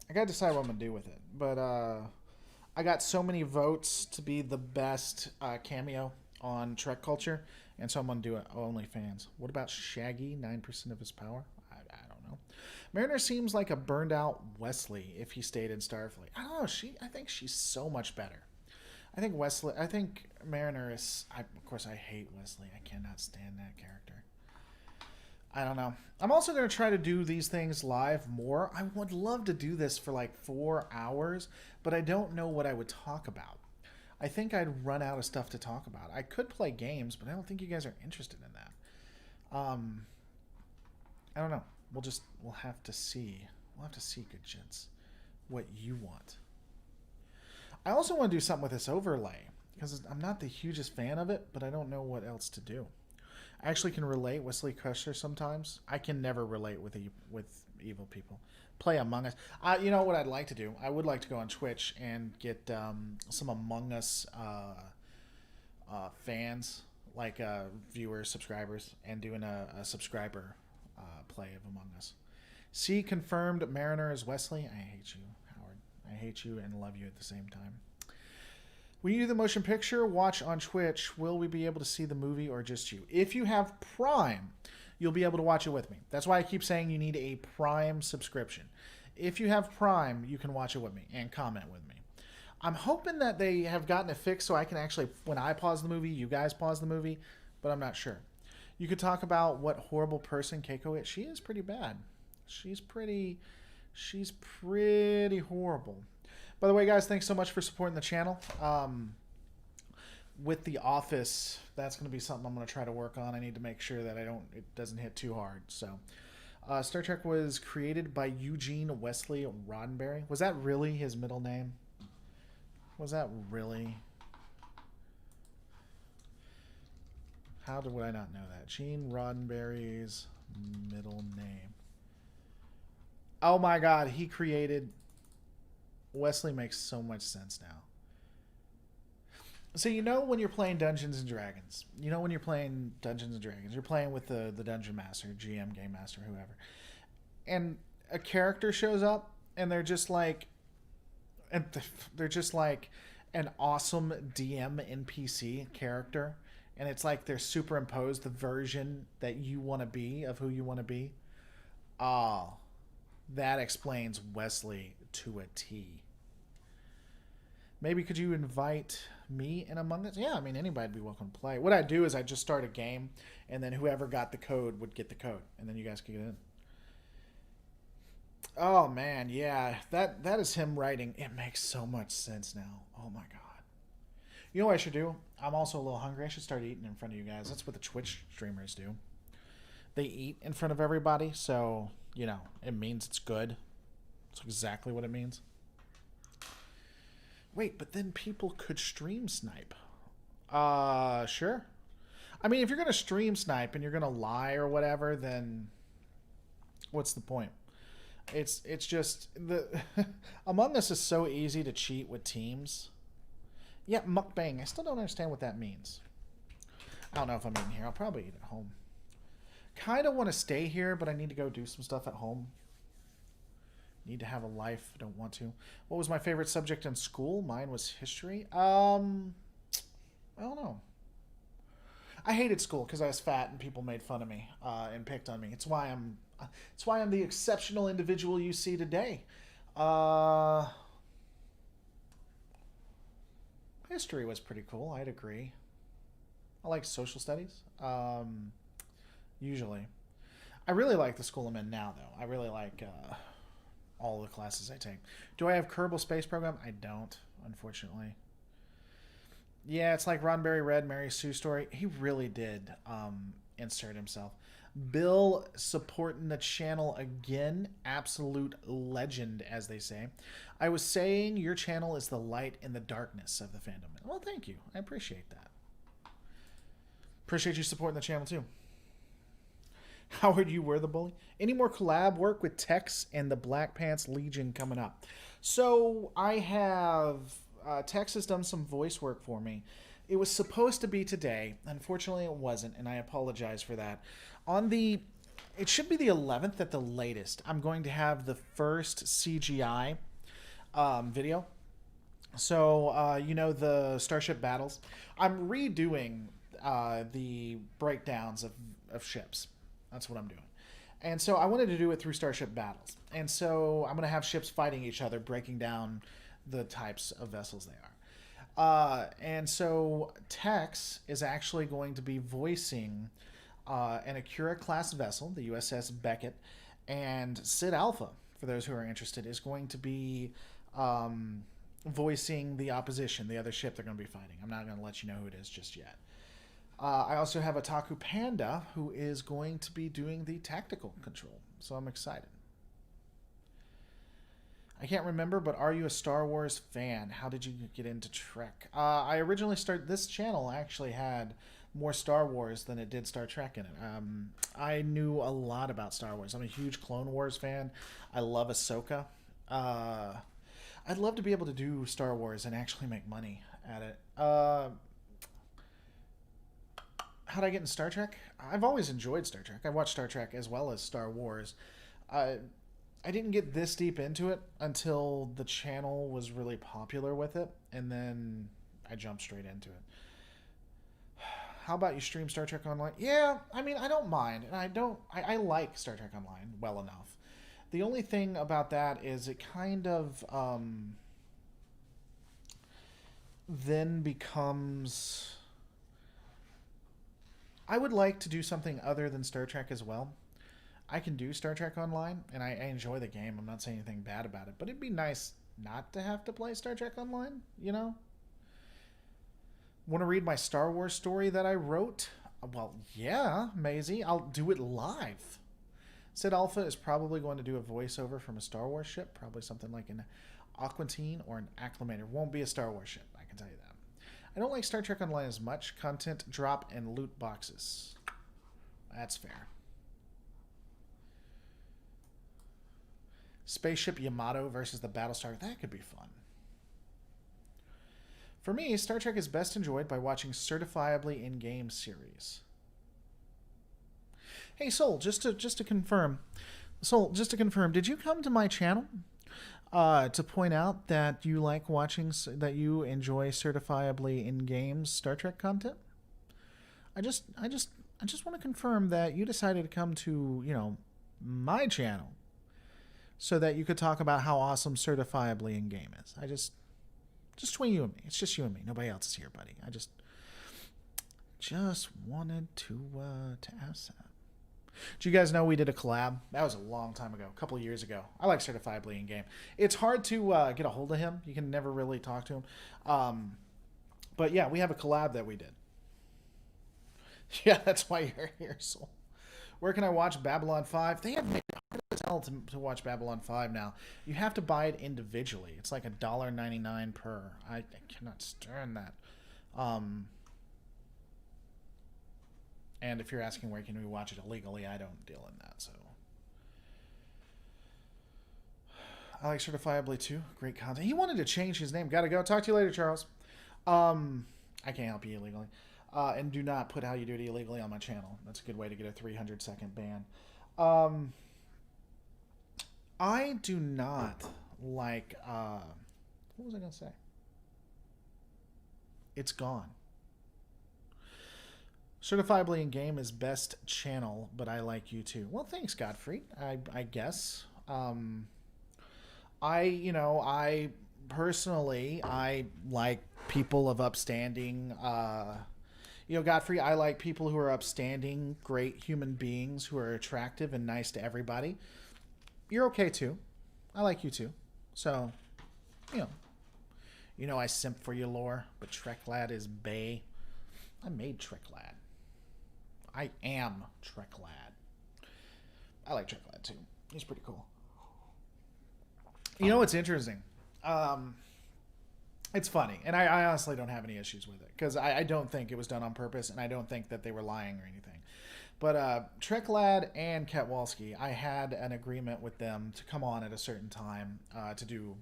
I gotta decide what I'm gonna do with it. But I got so many votes to be the best cameo on Trek culture, and so I'm gonna do it OnlyFans. What about Shaggy? 9% of his power? I don't know. Mariner seems like a burned out Wesley if he stayed in Starfleet. I don't know. I think she's so much better. I think Mariner is. Of course, I hate Wesley. I cannot stand that character. I don't know. I'm also going to try to do these things live more. I would love to do this for like 4 hours, but I don't know what I would talk about. I think I'd run out of stuff to talk about. I could play games, but I don't think you guys are interested in that. I don't know. We'll have to see. We'll have to see, good gents, what you want. I also want to do something with this overlay because I'm not the hugest fan of it, but I don't know what else to do. I actually can relate Wesley Crusher sometimes. I can never relate with evil people. Play Among Us. You know what I'd like to do? I would like to go on Twitch and get some Among Us fans, like viewers, subscribers, and doing a subscriber play of Among Us. See, confirmed Mariner is Wesley. I hate you, Howard. I hate you and love you at the same time. When you do the motion picture watch on Twitch, will we be able to see the movie or just you? If you have Prime, you'll be able to watch it with me. That's why I keep saying you need a Prime subscription. If you have Prime, you can watch it with me and comment with me. I'm hoping that they have gotten it fixed so I can actually, when I pause the movie, you guys pause the movie, but I'm not sure. You could talk about what horrible person Keiko is. She is pretty bad. She's pretty horrible. By the way, guys, thanks so much for supporting the channel. With The Office, that's going to be something I'm going to try to work on. I need to make sure that it doesn't hit too hard. So, Star Trek was created by Eugene Wesley Roddenberry. Was that really his middle name? Was that really? Would I not know that? Gene Roddenberry's middle name. Oh my God, he created... Wesley makes so much sense now. So you know when you're playing Dungeons and Dragons, you're playing with the Dungeon Master, GM, Game Master, whoever, and a character shows up and they're just like an awesome DM NPC character, and it's like they're superimposed the version that you want to be of who you want to be. That explains Wesley to a T. Maybe could you invite me in Among Us? Yeah, I mean, anybody'd be welcome to play. What I'd do is I'd just start a game, and then whoever got the code would get the code, and then you guys could get in. Oh, man, yeah. That is him writing. It makes so much sense now. Oh, my God. You know what I should do? I'm also a little hungry. I should start eating in front of you guys. That's what the Twitch streamers do. They eat in front of everybody, so, it means it's good. That's exactly what it means. Wait, but then people could stream snipe. Sure. I mean, if you're going to stream snipe and you're going to lie or whatever, then what's the point? It's just Among Us is so easy to cheat with teams. Yeah, mukbang. I still don't understand what that means. I don't know if I'm eating here. I'll probably eat at home. Kind of want to stay here, but I need to go do some stuff at home. Need to have a life. I don't want to. What was my favorite subject in school? Mine was history. I don't know. I hated school because I was fat and people made fun of me and picked on me. It's why I'm the exceptional individual you see today. History was pretty cool. I'd agree. I like social studies. Usually. I really like the school I'm in now, though. I really like all the classes I take. Do I have Kerbal Space Program? I don't, unfortunately. Yeah, it's like Roddenberry read Mary Sue story. He really did insert himself. Bill supporting the channel again. Absolute legend, as they say. I was saying your channel is the light in the darkness of the fandom. Well, thank you. I appreciate that. Appreciate you supporting the channel, too. Howard, you were the bully. Any more collab work with Tex and the Black Pants Legion coming up? So I have... Tex has done some voice work for me. It was supposed to be today. Unfortunately, it wasn't, and I apologize for that. It should be the 11th at the latest. I'm going to have the first CGI video. So, the Starship battles. I'm redoing the breakdowns of ships. That's what I'm doing. And so I wanted to do it through starship battles. And so I'm going to have ships fighting each other, breaking down the types of vessels they are. And so Tex is actually going to be voicing an Akira class vessel, the USS Beckett, and Sid Alpha, for those who are interested, is going to be voicing the opposition, the other ship they're going to be fighting. I'm not going to let you know who it is just yet. I also have a Taku Panda who is going to be doing the tactical control, so I'm excited. I can't remember, but are you a Star Wars fan? How did you get into Trek? I originally started... This channel actually had more Star Wars than it did Star Trek in it. I knew a lot about Star Wars. I'm a huge Clone Wars fan. I love Ahsoka. I'd love to be able to do Star Wars and actually make money at it. How'd I get into Star Trek? I've always enjoyed Star Trek. I watched Star Trek as well as Star Wars. I didn't get this deep into it until the channel was really popular with it, and then I jumped straight into it. How about you stream Star Trek Online? Yeah, I mean, I don't mind, and I like Star Trek Online well enough. The only thing about that is it kind of then becomes... I would like to do something other than Star Trek as well. I can do Star Trek Online, and I enjoy the game. I'm not saying anything bad about it, but it'd be nice not to have to play Star Trek Online, you know? Want to read my Star Wars story that I wrote? Well, yeah, Maisie. I'll do it live. Sid Alpha is probably going to do a voiceover from a Star Wars ship, probably something like an Aquatine or an Acclimator. Won't be a Star Wars ship, I can tell you that. I don't like Star Trek Online as much. Content drop and loot boxes. That's fair. Spaceship Yamato versus the Battlestar. That could be fun. For me, Star Trek is best enjoyed by watching certifiably in-game series. Hey, Soul, just to confirm, did you come to my channel to point out that you like watching, that you enjoy certifiably in-game Star Trek content? I just want to confirm that you decided to come to, my channel so that you could talk about how awesome certifiably in-game is. Just between you and me. It's just you and me. Nobody else is here, buddy. I just wanted to ask that. Do you guys know we did a collab? That was a long time ago, a couple of years ago. I like certifiably in-game. It's hard to get a hold of him. You can never really talk to him. But yeah, we have a collab that we did. Yeah, that's why you're here, Soul. Where can I watch Babylon 5? They have made it hard as hell to watch Babylon 5 now. You have to buy it individually. It's like $1.99 per. I cannot stand that. And if you're asking where can we watch it illegally, I don't deal in that. So I like certifiably too. Great content. He wanted to change his name. Gotta go. Talk to you later, Charles. I can't help you illegally. And do not put how you do it illegally on my channel. That's a good way to get a 300-second ban. I do not like... what was I going to say? It's gone. Certifiably in-game is best channel, but I like you too. Well, thanks, Godfrey. I guess. I personally, I like people of upstanding... Godfrey, I like people who are upstanding, great human beings who are attractive and nice to everybody. You're okay too. I like you too. So, I simp for you, lore, but Treklad is bae. I made Treklad. I am Treklad. I like Treklad too. He's pretty cool. You know what's interesting? It's funny, and I honestly don't have any issues with it, because I don't think it was done on purpose, and I don't think that they were lying or anything. But Treklad and Ketwalski, I had an agreement with them to come on at a certain time to do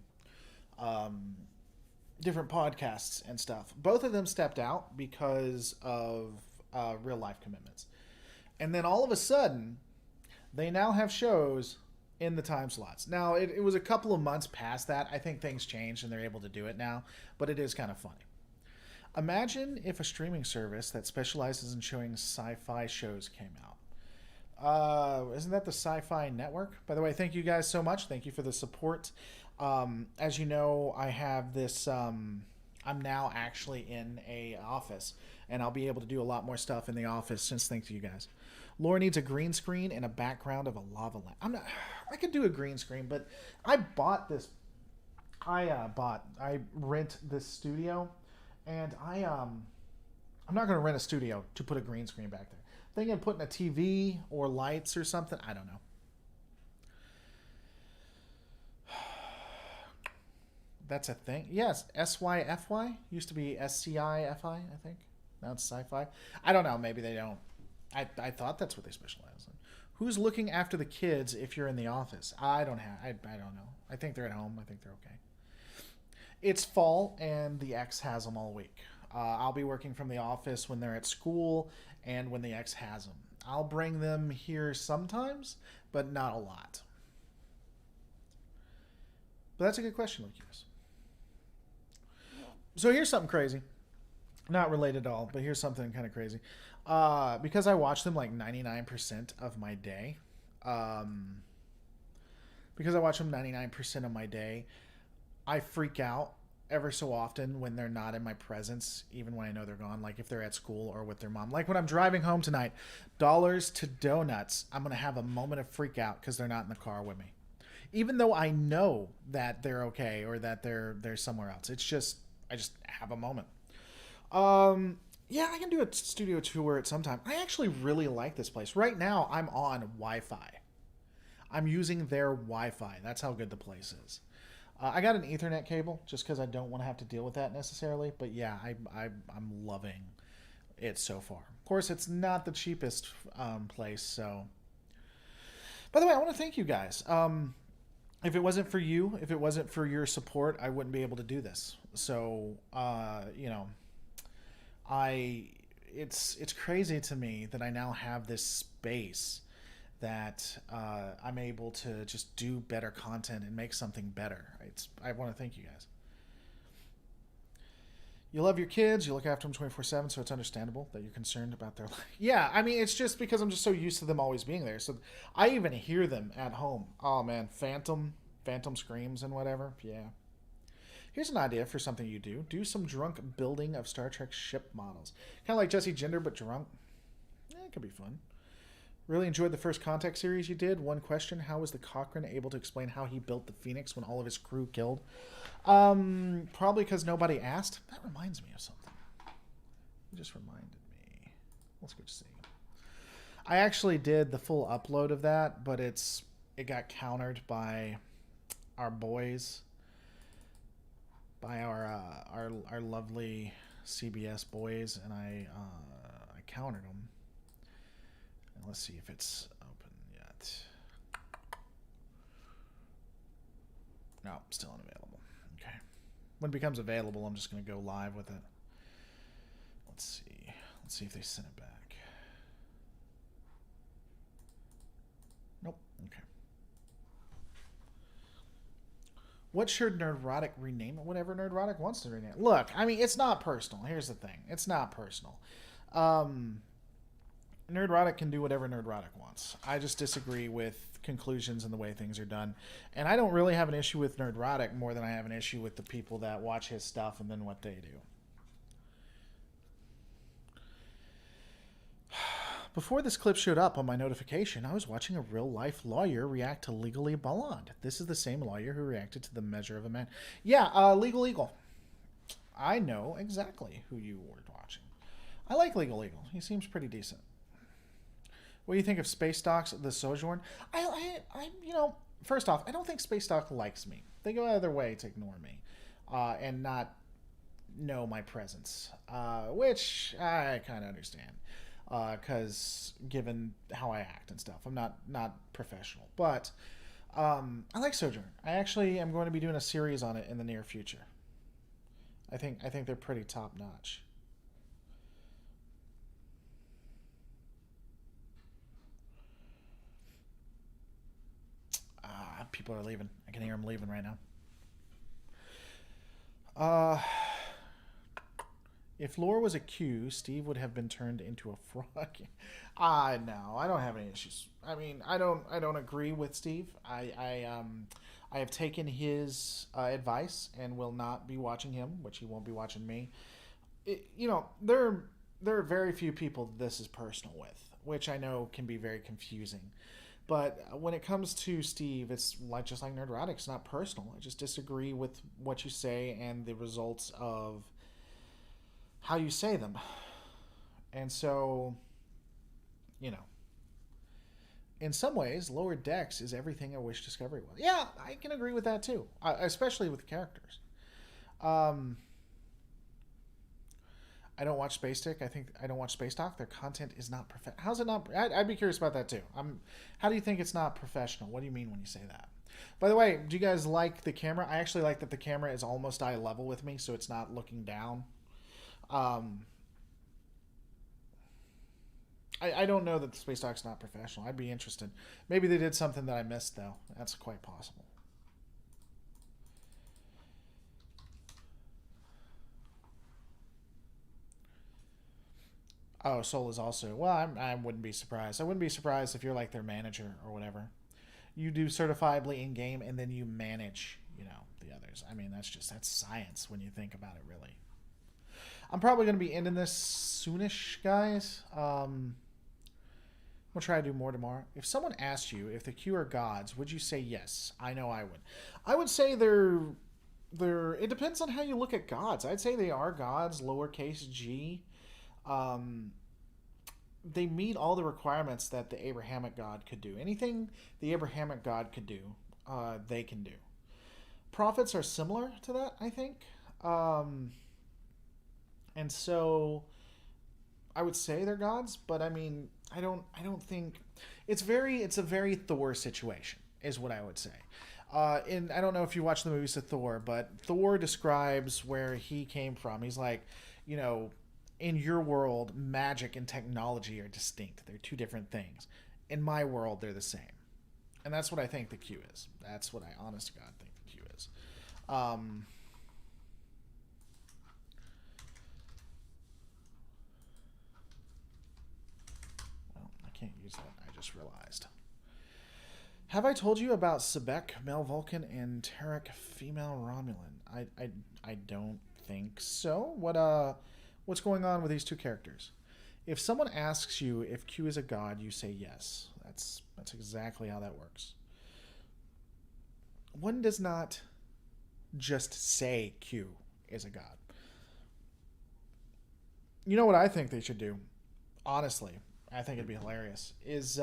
different podcasts and stuff. Both of them stepped out because of real-life commitments. And then all of a sudden, they now have shows in the time slots. Now, it was a couple of months past that. I think things changed and they're able to do it now, but it is kind of funny. Imagine if a streaming service that specializes in showing sci-fi shows came out. Isn't that the Sci-Fi Network? By the way, thank you guys so much. Thank you for the support. As you know, I have this. I'm now actually in a office, and I'll be able to do a lot more stuff in the office since thanks to you guys. Laura needs a green screen and a background of a lava lamp. I'm not. I could do a green screen, but I bought this. I rent this studio, and I'm not going to rent a studio to put a green screen back there. Thinking of putting a TV or lights or something. I don't know. That's a thing. Yes, SYFY used to be SCIFI, I think. Now it's sci-fi. I don't know. Maybe they don't. I thought that's what they specialize in. Who's looking after the kids if you're in the office? I don't know. I think they're at home. I think they're okay. It's fall and the ex has them all week. I'll be working from the office when they're at school and when the ex has them. I'll bring them here sometimes, but not a lot. But that's a good question, Lucas. So here's something crazy. Not related at all, but here's something kind of crazy. Because I watch them like 99% of my day. Because I watch them 99% of my day, I freak out ever so often when they're not in my presence, even when I know they're gone, like if they're at school or with their mom. Like when I'm driving home tonight, dollars to donuts, I'm going to have a moment of freak out because they're not in the car with me. Even though I know that they're okay or that they're somewhere else. It's just, I just have a moment. Yeah, I can do a studio tour at some time. I actually really like this place. Right now, I'm on Wi-Fi. I'm using their Wi-Fi. That's how good the place is. I got an Ethernet cable just because I don't want to have to deal with that necessarily. But yeah, I'm loving it so far. Of course, it's not the cheapest place. So, by the way, I want to thank you guys. If it wasn't for you, if it wasn't for your support, I wouldn't be able to do this. So, you know, it's crazy to me that I now have this space that I'm able to just do better content and make something better. I want to thank you guys. You love your kids, you look after them 24/7, so it's understandable that you're concerned about their life. Yeah, I mean, it's just because I'm just so used to them always being there. So I even hear them at home. Oh man, phantom screams and whatever. Yeah. Here's an idea for something you do. Do some drunk building of Star Trek ship models. Kind of like Jesse Gender, but drunk. Yeah, it could be fun. Really enjoyed the first Contact series you did. One question: how was the Cochrane able to explain how he built the Phoenix when all of his crew killed? Probably because nobody asked. That reminds me of something. It just reminded me. Let's go see. I actually did the full upload of that, but it got countered by our boys, by our lovely CBS boys, and I countered them. And let's see if it's open yet. No, still unavailable. Okay. When it becomes available, I'm just going to go live with it. Let's see. Let's see if they sent it back. Nope. Okay. What should Nerdrotic rename it? Whatever Nerdrotic wants to rename it. Look, I mean, it's not personal. Here's the thing. It's not personal. Nerdrotic can do whatever Nerdrotic wants. I just disagree with conclusions and the way things are done. And I don't really have an issue with Nerdrotic more than I have an issue with the people that watch his stuff and then what they do. Before this clip showed up on my notification, I was watching a real-life lawyer react to Legally Blonde. This is the same lawyer who reacted to The Measure of a Man. Yeah, Legal Eagle. I know exactly who you were watching. I like Legal Eagle. He seems pretty decent. What do you think of Space Dock's The Sojourn? First off, I don't think Space Dock likes me. They go out of their way to ignore me and not know my presence, which I kind of understand. Because given how I act and stuff, I'm not professional. But I like Sojourn. I actually am going to be doing a series on it in the near future. I think they're pretty top notch. People are leaving. I can hear them leaving right now. If lore was a Q, Steve would have been turned into a frog. No, I don't have any issues. I mean, I don't agree with Steve. I have taken his advice and will not be watching him, which he won't be watching me. There are very few people this is personal with, which I know can be very confusing. But when it comes to Steve, it's like just like Nerdrotic. It's not personal. I just disagree with what you say and the results of how you say them. And so, you know, in some ways, Lower Decks is everything I wish Discovery was. Yeah, I can agree with that too, especially with the characters. Um, I don't watch Space Tick. I don't watch Space Dock. Their content is not professional. How's it not? I'd be curious about that too. How do you think it's not professional? What do you mean when you say that? By the way, do you guys like the camera? I actually like that the camera is almost eye level with me, so it's not looking down. Um, I don't know that the Space Dock's not professional. I'd be interested. Maybe they did something that I missed, though. That's quite possible. Oh, Soul is also. Well, I wouldn't be surprised. I wouldn't be surprised if you're like their manager or whatever. You do certifiably in game, and then you manage, the others. I mean, that's science when you think about it, really. I'm probably going to be ending this soonish, guys. We'll try to do more tomorrow. If someone asked you if the Q are gods, would you say yes? I know I would. I would say they're. It depends on how you look at gods. I'd say they are gods, lowercase g. Um, they meet all the requirements that the Abrahamic God could do. Anything the Abrahamic God could do, they can do. Prophets are similar to that, I think. And so I would say they're gods, but I mean, I don't think it's a very Thor situation is what I would say. And I don't know if you watch the movies of Thor, but Thor describes where he came from. He's like, in your world, magic and technology are distinct. They're two different things. In my world, they're the same. And that's what I think the Q is. That's what I, honest to God, think the Q is. Well, I can't use that. I just realized. Have I told you about Sebek, male Vulcan, and Tarek, female Romulan? I don't think so. What's going on with these two characters? If someone asks you if Q is a god, you say yes. That's exactly how that works. One does not just say Q is a god. You know what I think they should do? Honestly, I think it'd be hilarious. Is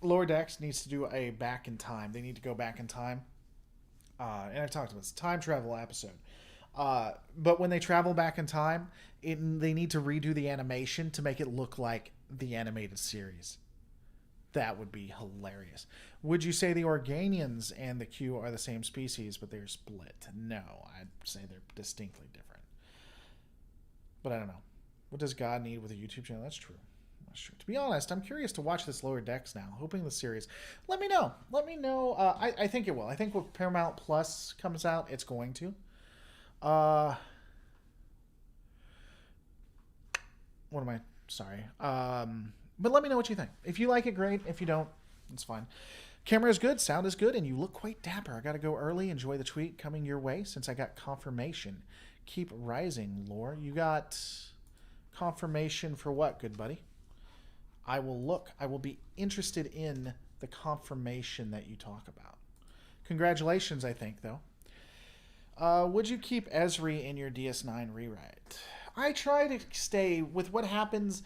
Lower Decks needs to do a back in time. They need to go back in time. And I've talked about this time travel episode. But when they travel back in time, they need to redo the animation to make it look like the animated series. That would be hilarious. Would you say the Organians and the Q are the same species, but they're split? No, I'd say they're distinctly different. But I don't know. What does God need with a YouTube channel? That's true. That's true. To be honest, I'm curious to watch this Lower Decks now, hoping the series. Let me know. Let me know. I think it will. I think when Paramount Plus comes out, it's going to. What am I? Sorry. But let me know what you think. If you like it, great. If you don't, it's fine. Camera is good, sound is good, and you look quite dapper. I gotta go early. Enjoy the tweet coming your way since I got confirmation. Keep rising, Lore. You got confirmation for what, good buddy? I will look. I will be interested in the confirmation that you talk about. Congratulations, I think, though. Would you keep Esri in your DS9 rewrite? I try to stay with what happens.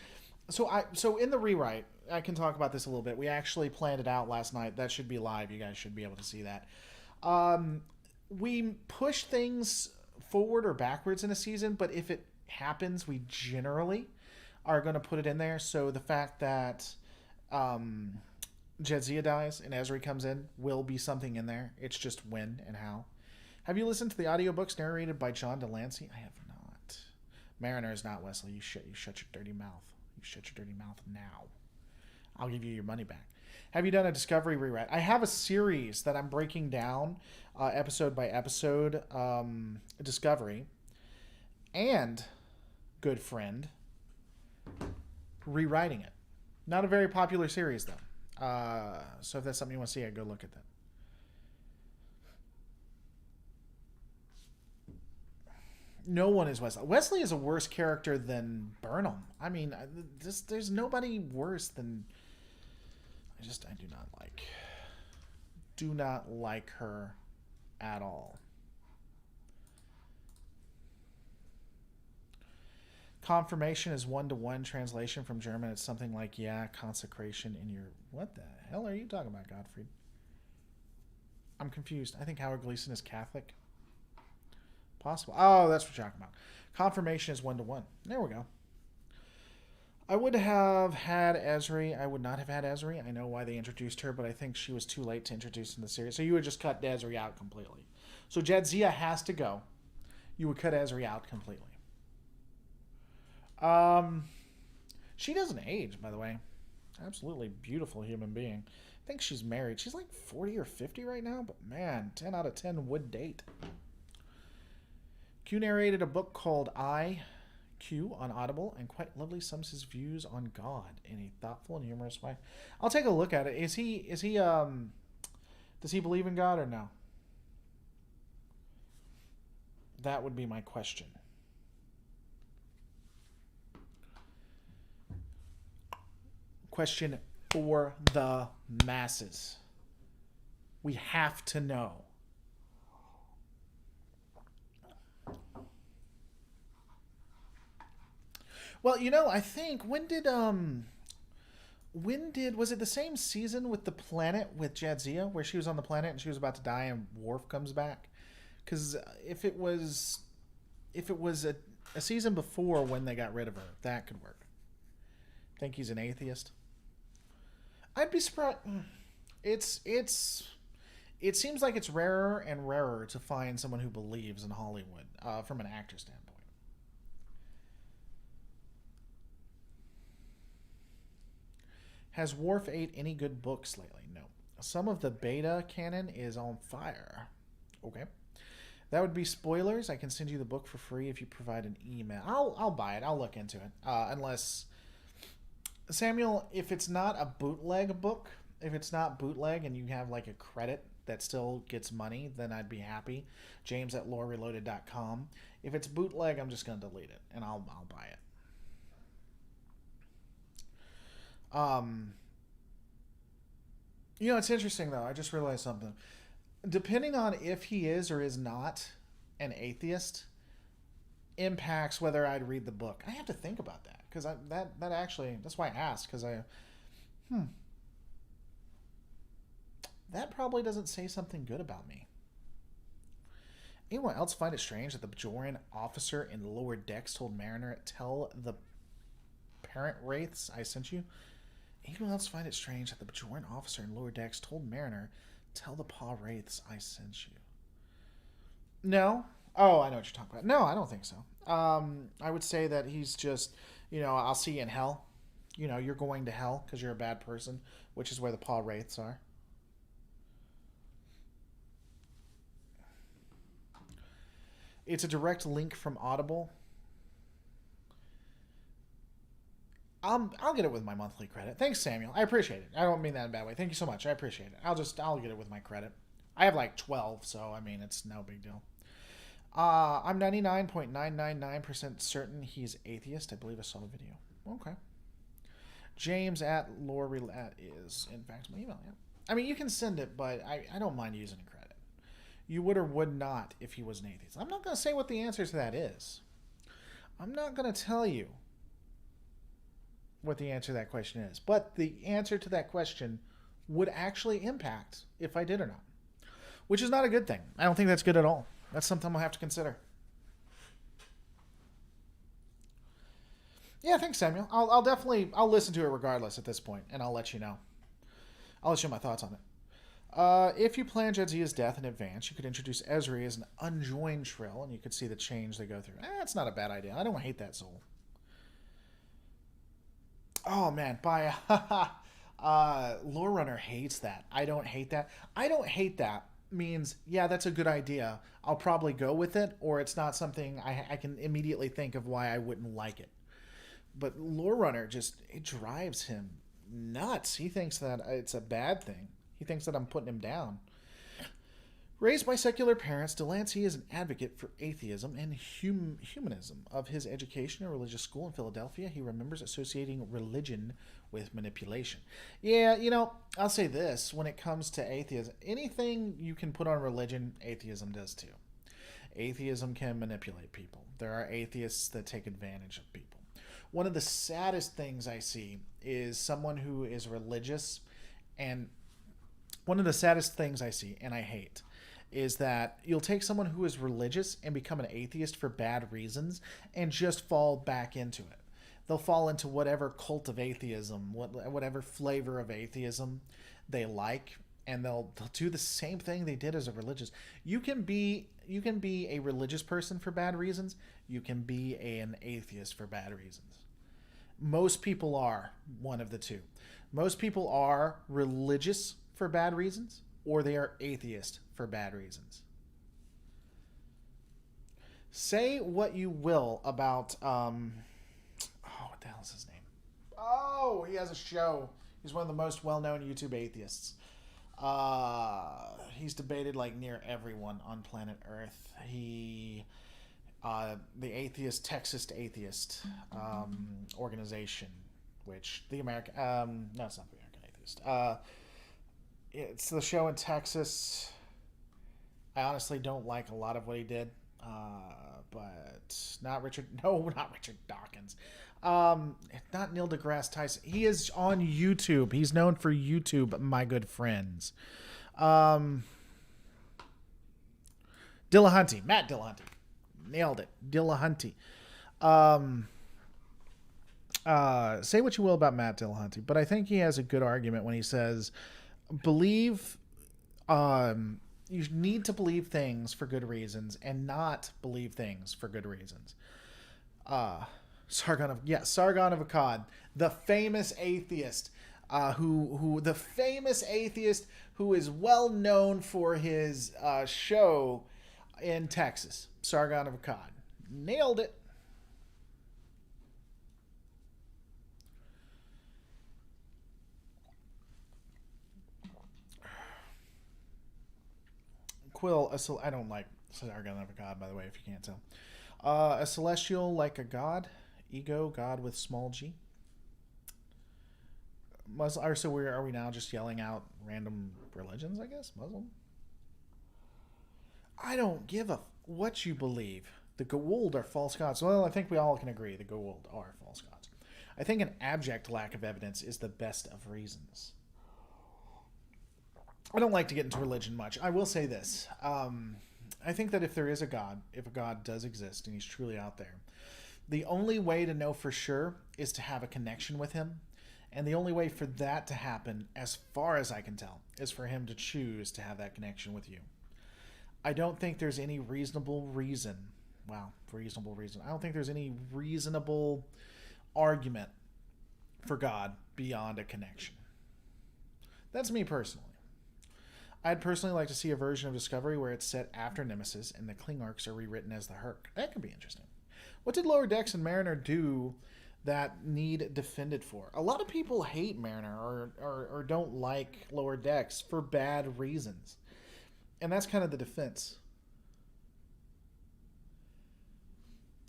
So in the rewrite, I can talk about this a little bit. We actually planned it out last night. That should be live. You guys should be able to see that. We push things forward or backwards in a season, but if it happens, we generally are going to put it in there. So the fact that Jadzia dies and Esri comes in will be something in there. It's just when and how. Have you listened to the audiobooks narrated by John Delancey? I have not. Marinor is not, Wesley. You shut your dirty mouth. You shut your dirty mouth now. I'll give you your money back. Have you done a Discovery rewrite? I have a series that I'm breaking down episode by episode, Discovery. and good friend rewriting it. Not a very popular series, though. So if that's something you want to see, I'd go look at that. No one is Wesley. Wesley is a worse character than Burnham. I mean, there's nobody worse than. I do not like her at all. Confirmation is 1-to-1 translation from German. It's something like, yeah, consecration in your... What the hell are you talking about, Gottfried? I'm confused. I think Howard Gleason is Catholic. Possible. Oh, that's what you're talking about. Confirmation is 1-to-1. There we go. I would have had Ezri. I would not have had Ezri. I know why they introduced her, but I think she was too late to introduce in the series. So you would just cut Ezri out completely. So Jadzia has to go. You would cut Ezri out completely. She doesn't age, by the way. Absolutely beautiful human being. I think she's married. She's like 40 or 50 right now, but man, 10 out of 10 would date. Q narrated a book called Q on Audible and quite lovely sums his views on God in a thoughtful and humorous way. I'll take a look at it. Does he believe in God or no? That would be my question. Question for the masses. We have to know. Well, I think was it the same season with the planet with Jadzia where she was on the planet and she was about to die and Worf comes back? Because if it was a season before when they got rid of her, that could work. Think he's an atheist? I'd be surprised. It seems like it's rarer and rarer to find someone who believes in Hollywood from an actor standpoint. Has Worf ate any good books lately? No. Some of the beta canon is on fire. Okay. That would be spoilers. I can send you the book for free if you provide an email. I'll buy it. I'll look into it. Unless... Samuel, if it's not a bootleg book, if it's not bootleg and you have like a credit that still gets money, then I'd be happy. James@lorereloaded.com. If it's bootleg, I'm just going to delete it and I'll buy it. It's interesting though. I just realized something. Depending on if he is or is not an atheist, impacts whether I'd read the book. I have to think about that because that's why I asked because that probably doesn't say something good about me. Anyone else find it strange that the Bajoran officer in Lower Decks told Marinor, "Tell the parent wraiths I sent you"? Anyone else find it strange that the Bajoran officer in Lower Decks told Marinor, "Tell the paw wraiths I sent you"? No. Oh, I know what you're talking about. No, I don't think so. I would say that he's just, I'll see you in hell. You're going to hell because you're a bad person, which is where the paw wraiths are. It's a direct link from Audible. I'll get it with my monthly credit. Thanks, Samuel. I appreciate it. I don't mean that in a bad way. Thank you so much. I appreciate it. I'll get it with my credit. I have like 12, so I mean it's no big deal. I'm 99.999% certain he's atheist. I believe I saw the video. Okay. James@Lore is in fact my email. Yeah. I mean you can send it, but I don't mind using a credit. You would or would not if he was an atheist. I'm not going to say what the answer to that is. I'm not going to tell you what the answer to that question is. But the answer to that question would actually impact if I did or not. Which is not a good thing. I don't think that's good at all. That's something I'll have to consider. Yeah, thanks, Samuel. I'll listen to it regardless at this point, and I'll let you know. I'll let you know my thoughts on it. If you plan Jadzia's death in advance, you could introduce Ezri as an unjoined Trill, and you could see the change they go through. That's not a bad idea. I don't hate that soul. Oh, man. Lore Runner hates that. I don't hate that. I don't hate that means, yeah, that's a good idea. I'll probably go with it, or it's not something I can immediately think of why I wouldn't like it. But Lore Runner just, it drives him nuts. He thinks that it's a bad thing. He thinks that I'm putting him down. Raised by secular parents, Delancey is an advocate for atheism and humanism. Of his education at a religious school in Philadelphia, he remembers associating religion with manipulation. Yeah, I'll say this when it comes to atheism, anything you can put on religion, atheism does too. Atheism can manipulate people. There are atheists that take advantage of people. One of the saddest things I see is someone who is religious, and one of the saddest things I see, and I hate, is that you'll take someone who is religious and become an atheist for bad reasons and just fall back into it. They'll fall into whatever cult of atheism, whatever flavor of atheism they like, and they'll do the same thing they did as a religious. You can be a religious person for bad reasons. You can be an atheist for bad reasons. Most people are one of the two. Most people are religious for bad reasons, or they are atheist for bad reasons. Say what you will about what the hell is his name? Oh, he has a show. He's one of the most well-known YouTube atheists. He's debated like near everyone on planet Earth. The Texas Atheist organization, which the American no, it's not the American Atheist. It's the show in Texas. I honestly don't like a lot of what he did, but not Richard. No, not Richard Dawkins. Not Neil deGrasse Tyson. He is on YouTube. He's known for YouTube, my good friends. Dillahunty. Matt Dillahunty. Nailed it. Dillahunty. Say what you will about Matt Dillahunty, but I think he has a good argument when he says, believe, you need to believe things for good reasons and not believe things for good reasons. Sargon of Akkad, the famous atheist, who is well known for his show in Texas, Sargon of Akkad. Nailed it. Quill, I don't like Sargon of Akkad, by the way, if you can't tell. A celestial like a god, ego, God with small g. Muslim, so are we now just yelling out random religions, I guess? Muslim? I don't give a what you believe. The Goa'uld are false gods. Well, I think we all can agree the Goa'uld are false gods. I think an abject lack of evidence is the best of reasons. I don't like to get into religion much. I will say this. I think that if there is a God, if a God does exist and he's truly out there, the only way to know for sure is to have a connection with him. And the only way for that to happen, as far as I can tell, is for him to choose to have that connection with you. I don't think there's any reasonable reason. I don't think there's any reasonable argument for God beyond a connection. That's me personally. I'd personally like to see a version of Discovery where it's set after Nemesis and the Klingarchs are rewritten as the Herc. That could be interesting. What did Lower Decks and Marinor do that need defended for? A lot of people hate Marinor or don't like Lower Decks for bad reasons. And that's kind of the defense.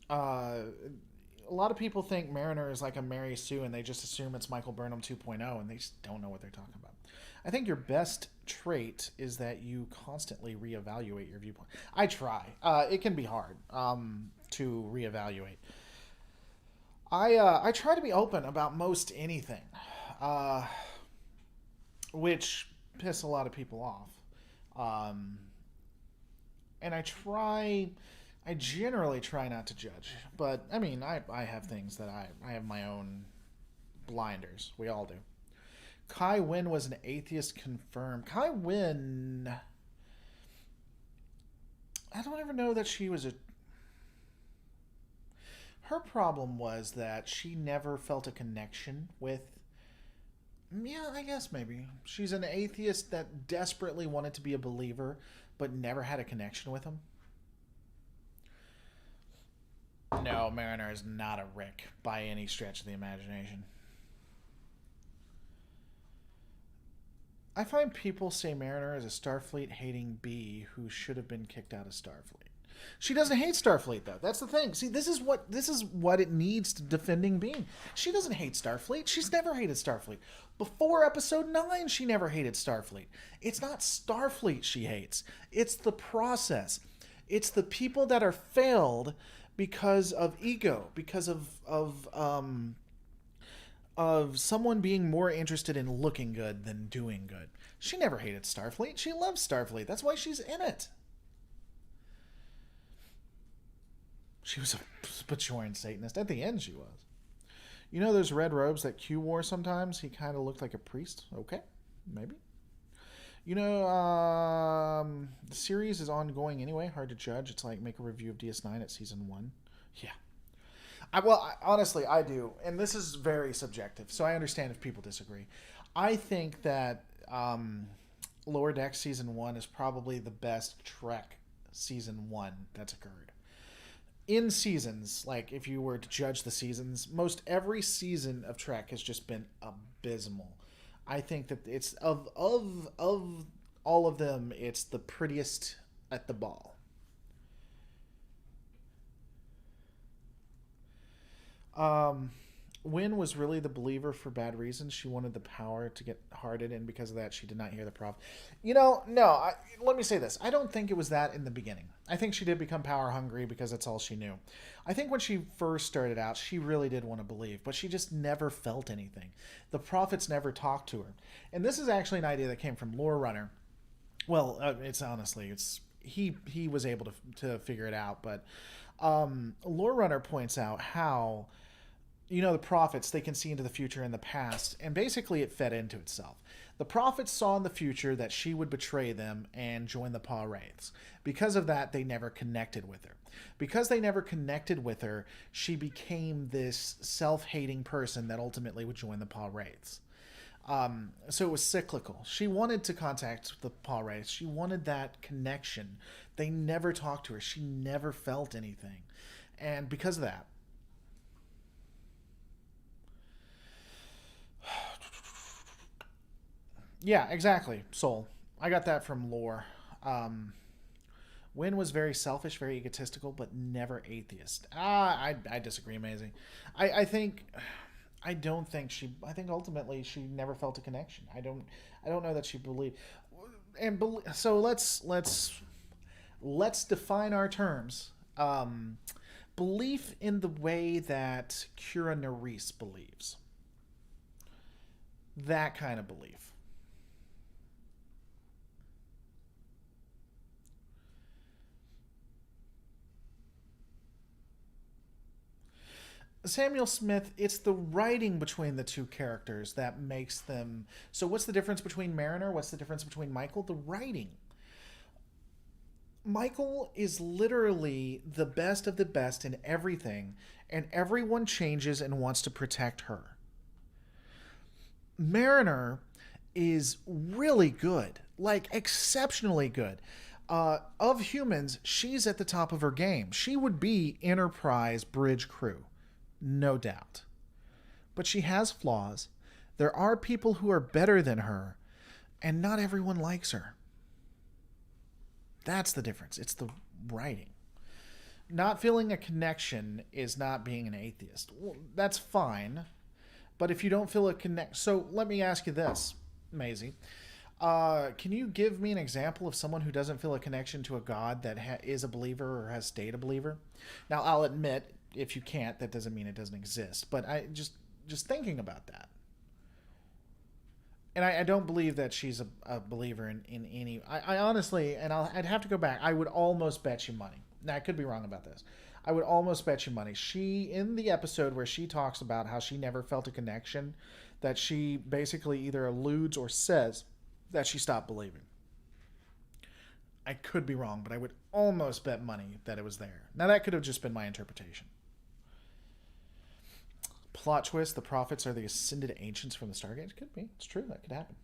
A lot of people think Marinor is like a Mary Sue and they just assume it's Michael Burnham 2.0 and they just don't know what they're talking about. I think your best trait is that you constantly reevaluate your viewpoint. I try. It can be hard to reevaluate. I try to be open about most anything, which piss a lot of people off. And I generally try not to judge. But, I mean, I have things that I have my own blinders. We all do. Kai Wynn was an atheist confirmed. Kai Wynn, I don't ever know that she was her problem was that she never felt a connection with Yeah, I guess maybe. She's an atheist that desperately wanted to be a believer, but never had a connection with him. No, Marinor is not a Rick by any stretch of the imagination. I find people say Marinor is a Starfleet hating bee who should have been kicked out of Starfleet. She doesn't hate Starfleet though. That's the thing. See, this is what it needs to defending being. She doesn't hate Starfleet. She's never hated Starfleet. Before episode 9, she never hated Starfleet. It's not Starfleet she hates. It's the process. It's the people that are failed because of ego, because of someone being more interested in looking good than doing good. She never hated Starfleet. She loves Starfleet. That's why she's in it. She was a Bajoran Satanist. At the end, she was. You know those red robes that Q wore sometimes? He kind of looked like a priest. Okay, maybe. You know, the series is ongoing anyway. Hard to judge. It's like make a review of DS9 at season 1. Yeah. Honestly, I do. And this is very subjective, so I understand if people disagree. I think that Lower Decks season 1 is probably the best Trek season 1 that's occurred. In seasons, like if you were to judge the seasons, most every season of Trek has just been abysmal. I think that it's of all of them, it's the prettiest at the ball. Wynn was really the believer for bad reasons. She wanted the power to get hearted, and because of that, she did not hear the prophet. No. Let me say this. I don't think it was that in the beginning. I think she did become power hungry because that's all she knew. I think when she first started out, she really did want to believe, but she just never felt anything. The prophets never talked to her. And this is actually an idea that came from Lore Runner. Well, he was able to figure it out, but Lore Runner points out how the prophets, they can see into the future and the past, and basically it fed into itself. The prophets saw in the future that she would betray them and join the Pa Wraiths. Because of that, they never connected with her. Because they never connected with her, she became this self-hating person that ultimately would join the Pa Wraiths. So it was cyclical. She wanted to contact the Pa Wraiths. She wanted that connection. They never talked to her. She never felt anything. And because of that, yeah, exactly. Soul. I got that from Lore. Wynn was very selfish, very egotistical, but never atheist. I disagree, amazing. I think I don't think she. I think ultimately she never felt a connection. I don't know that she believed. So let's define our terms. Belief in the way that Kira Nerys believes. That kind of belief. Samuel Smith, it's the writing between the two characters that makes them. So, what's the difference between Marinor? What's the difference between Michael? The writing. Michael is literally the best of the best in everything, and everyone changes and wants to protect her. Marinor is really good, like exceptionally good. Of humans, she's at the top of her game. She would be Enterprise bridge crew. No doubt. But she has flaws. There are people who are better than her, and not everyone likes her. That's the difference. It's the writing. Not feeling a connection is not being an atheist. Well, that's fine. But if you don't feel a connection... So let me ask you this, Maisie. Can you give me an example of someone who doesn't feel a connection to a god that is a believer or has stayed a believer? Now, I'll admit, if you can't, that doesn't mean it doesn't exist. But I just thinking about that. And I don't believe that she's a believer in any... I honestly, and I'd have to go back, I would almost bet you money. Now, I could be wrong about this. I would almost bet you money. In the episode where she talks about how she never felt a connection, that she basically either alludes or says that she stopped believing. I could be wrong, but I would almost bet money that it was there. Now, that could have just been my interpretation. Plot twist, the prophets are the ascended ancients from the Stargate. Could be. It's true. That could happen.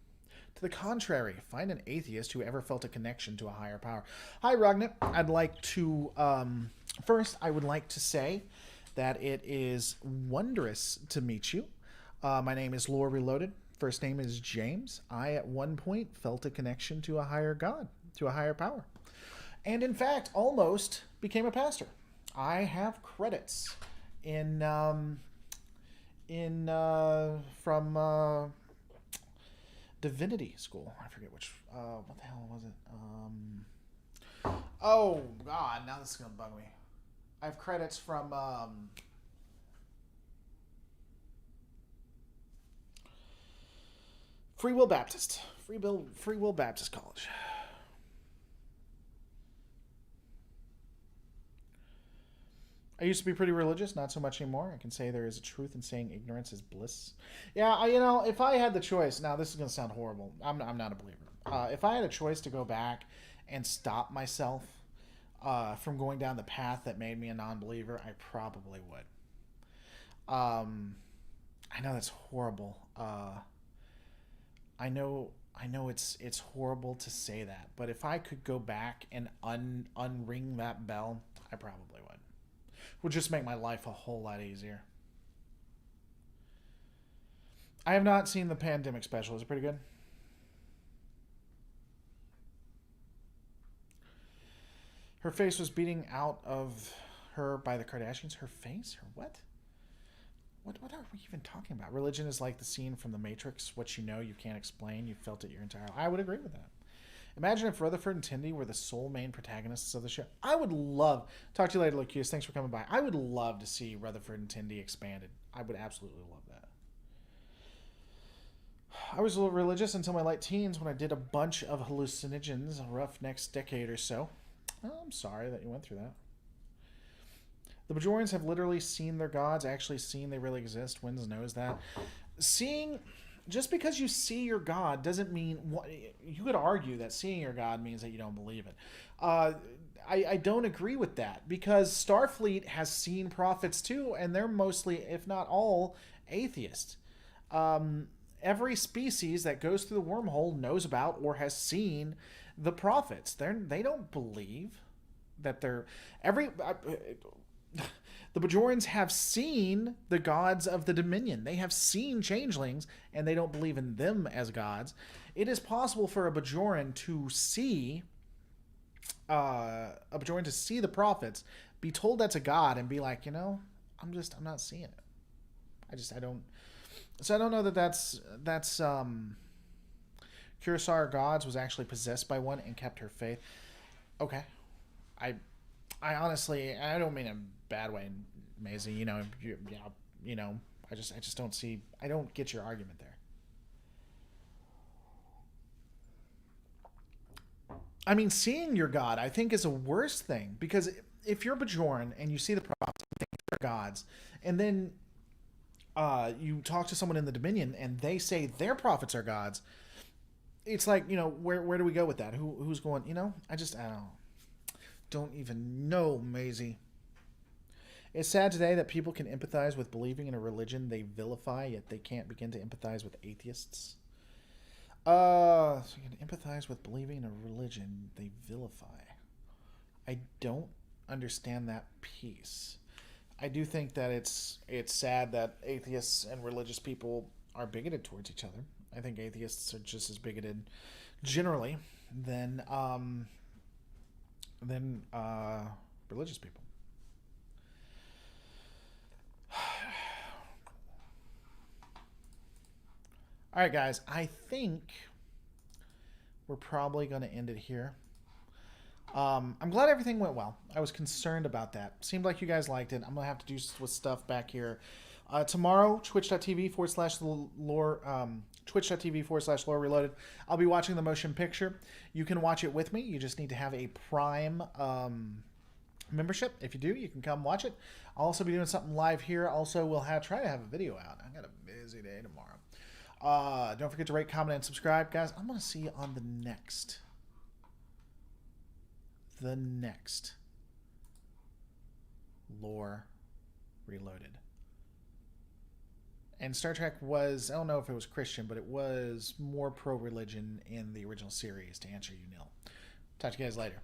To the contrary, find an atheist who ever felt a connection to a higher power. Hi, Ragnit. I'd like to... first, I would like to say that it is wondrous to meet you. My name is Lore Reloaded. First name is James. I, at one point, felt a connection to a higher God, to a higher power. And, in fact, almost became a pastor. I have credits from divinity school. I forget which. What the hell was it? Oh God! Now this is gonna bug me. I have credits from Free Will Baptist College. I used to be pretty religious, not so much anymore. I can say there is a truth in saying ignorance is bliss. Yeah, if I had the choice, now this is going to sound horrible. I'm not a believer. If I had a choice to go back and stop myself from going down the path that made me a non-believer, I probably would. I know that's horrible. I know it's horrible to say that, but if I could go back and unring that bell, I probably would. Would just make my life a whole lot easier. I have not seen the pandemic special. Is it pretty good? Her face was beating out of her by the Kardashians. Her face? Her what? What are we even talking about? Religion is like the scene from The Matrix. What you know, you can't explain. You felt it your entire life. I would agree with that. Imagine if Rutherford and Tindy were the sole main protagonists of the show. I would love... Talk to you later, Lucius. Thanks for coming by. I would love to see Rutherford and Tindy expanded. I would absolutely love that. I was a little religious until my late teens when I did a bunch of hallucinogens, a rough next decade or so. Well, I'm sorry that you went through that. The Bajorans have literally seen their gods, actually seen they really exist. Wins knows that. Seeing... Just because you see your God doesn't mean... You could argue that seeing your God means that you don't believe it. I don't agree with that, because Starfleet has seen prophets too, and they're mostly, if not all, atheists. Every species that goes through the wormhole knows about or has seen the prophets. They don't believe that they're... The Bajorans have seen the gods of the Dominion. They have seen changelings, and they don't believe in them as gods. It is possible for a Bajoran to see the prophets, be told that's a god, and be like, I'm not seeing it. I don't. So I don't know that's Kurosawa gods was actually possessed by one and kept her faith. Okay, I honestly, I don't mean in a bad way, Maisie. I just don't see. I don't get your argument there. I mean, seeing your god, I think, is a worse thing, because if you're Bajoran and you see the prophets, you think they're gods, and then you talk to someone in the Dominion and they say their prophets are gods, it's like, where do we go with that? Who's going? I don't even know, Maisie. It's sad today that people can empathize with believing in a religion they vilify, yet they can't begin to empathize with atheists. So you can empathize with believing in a religion they vilify. I don't understand that piece. I do think that it's sad that atheists and religious people are bigoted towards each other. I think atheists are just as bigoted generally than religious people. All right, guys, I think we're probably going to end it here. I'm glad everything went well. I was concerned about that. Seemed like you guys liked it. I'm going to have to do some stuff back here. Tomorrow, twitch.tv/lore, twitch.tv/lore reloaded. I'll be watching the motion picture. You can watch it with me. You just need to have a Prime membership. If you do, you can come watch it. I'll also be doing something live here. Also, we'll try to have a video out. I got a busy day tomorrow. Don't forget to rate, comment, and subscribe, guys. I'm going to see you on the next Lore Reloaded. And Star Trek was, I don't know if it was Christian, but it was more pro religion in the original series, to answer you, Neil. Talk to you guys later.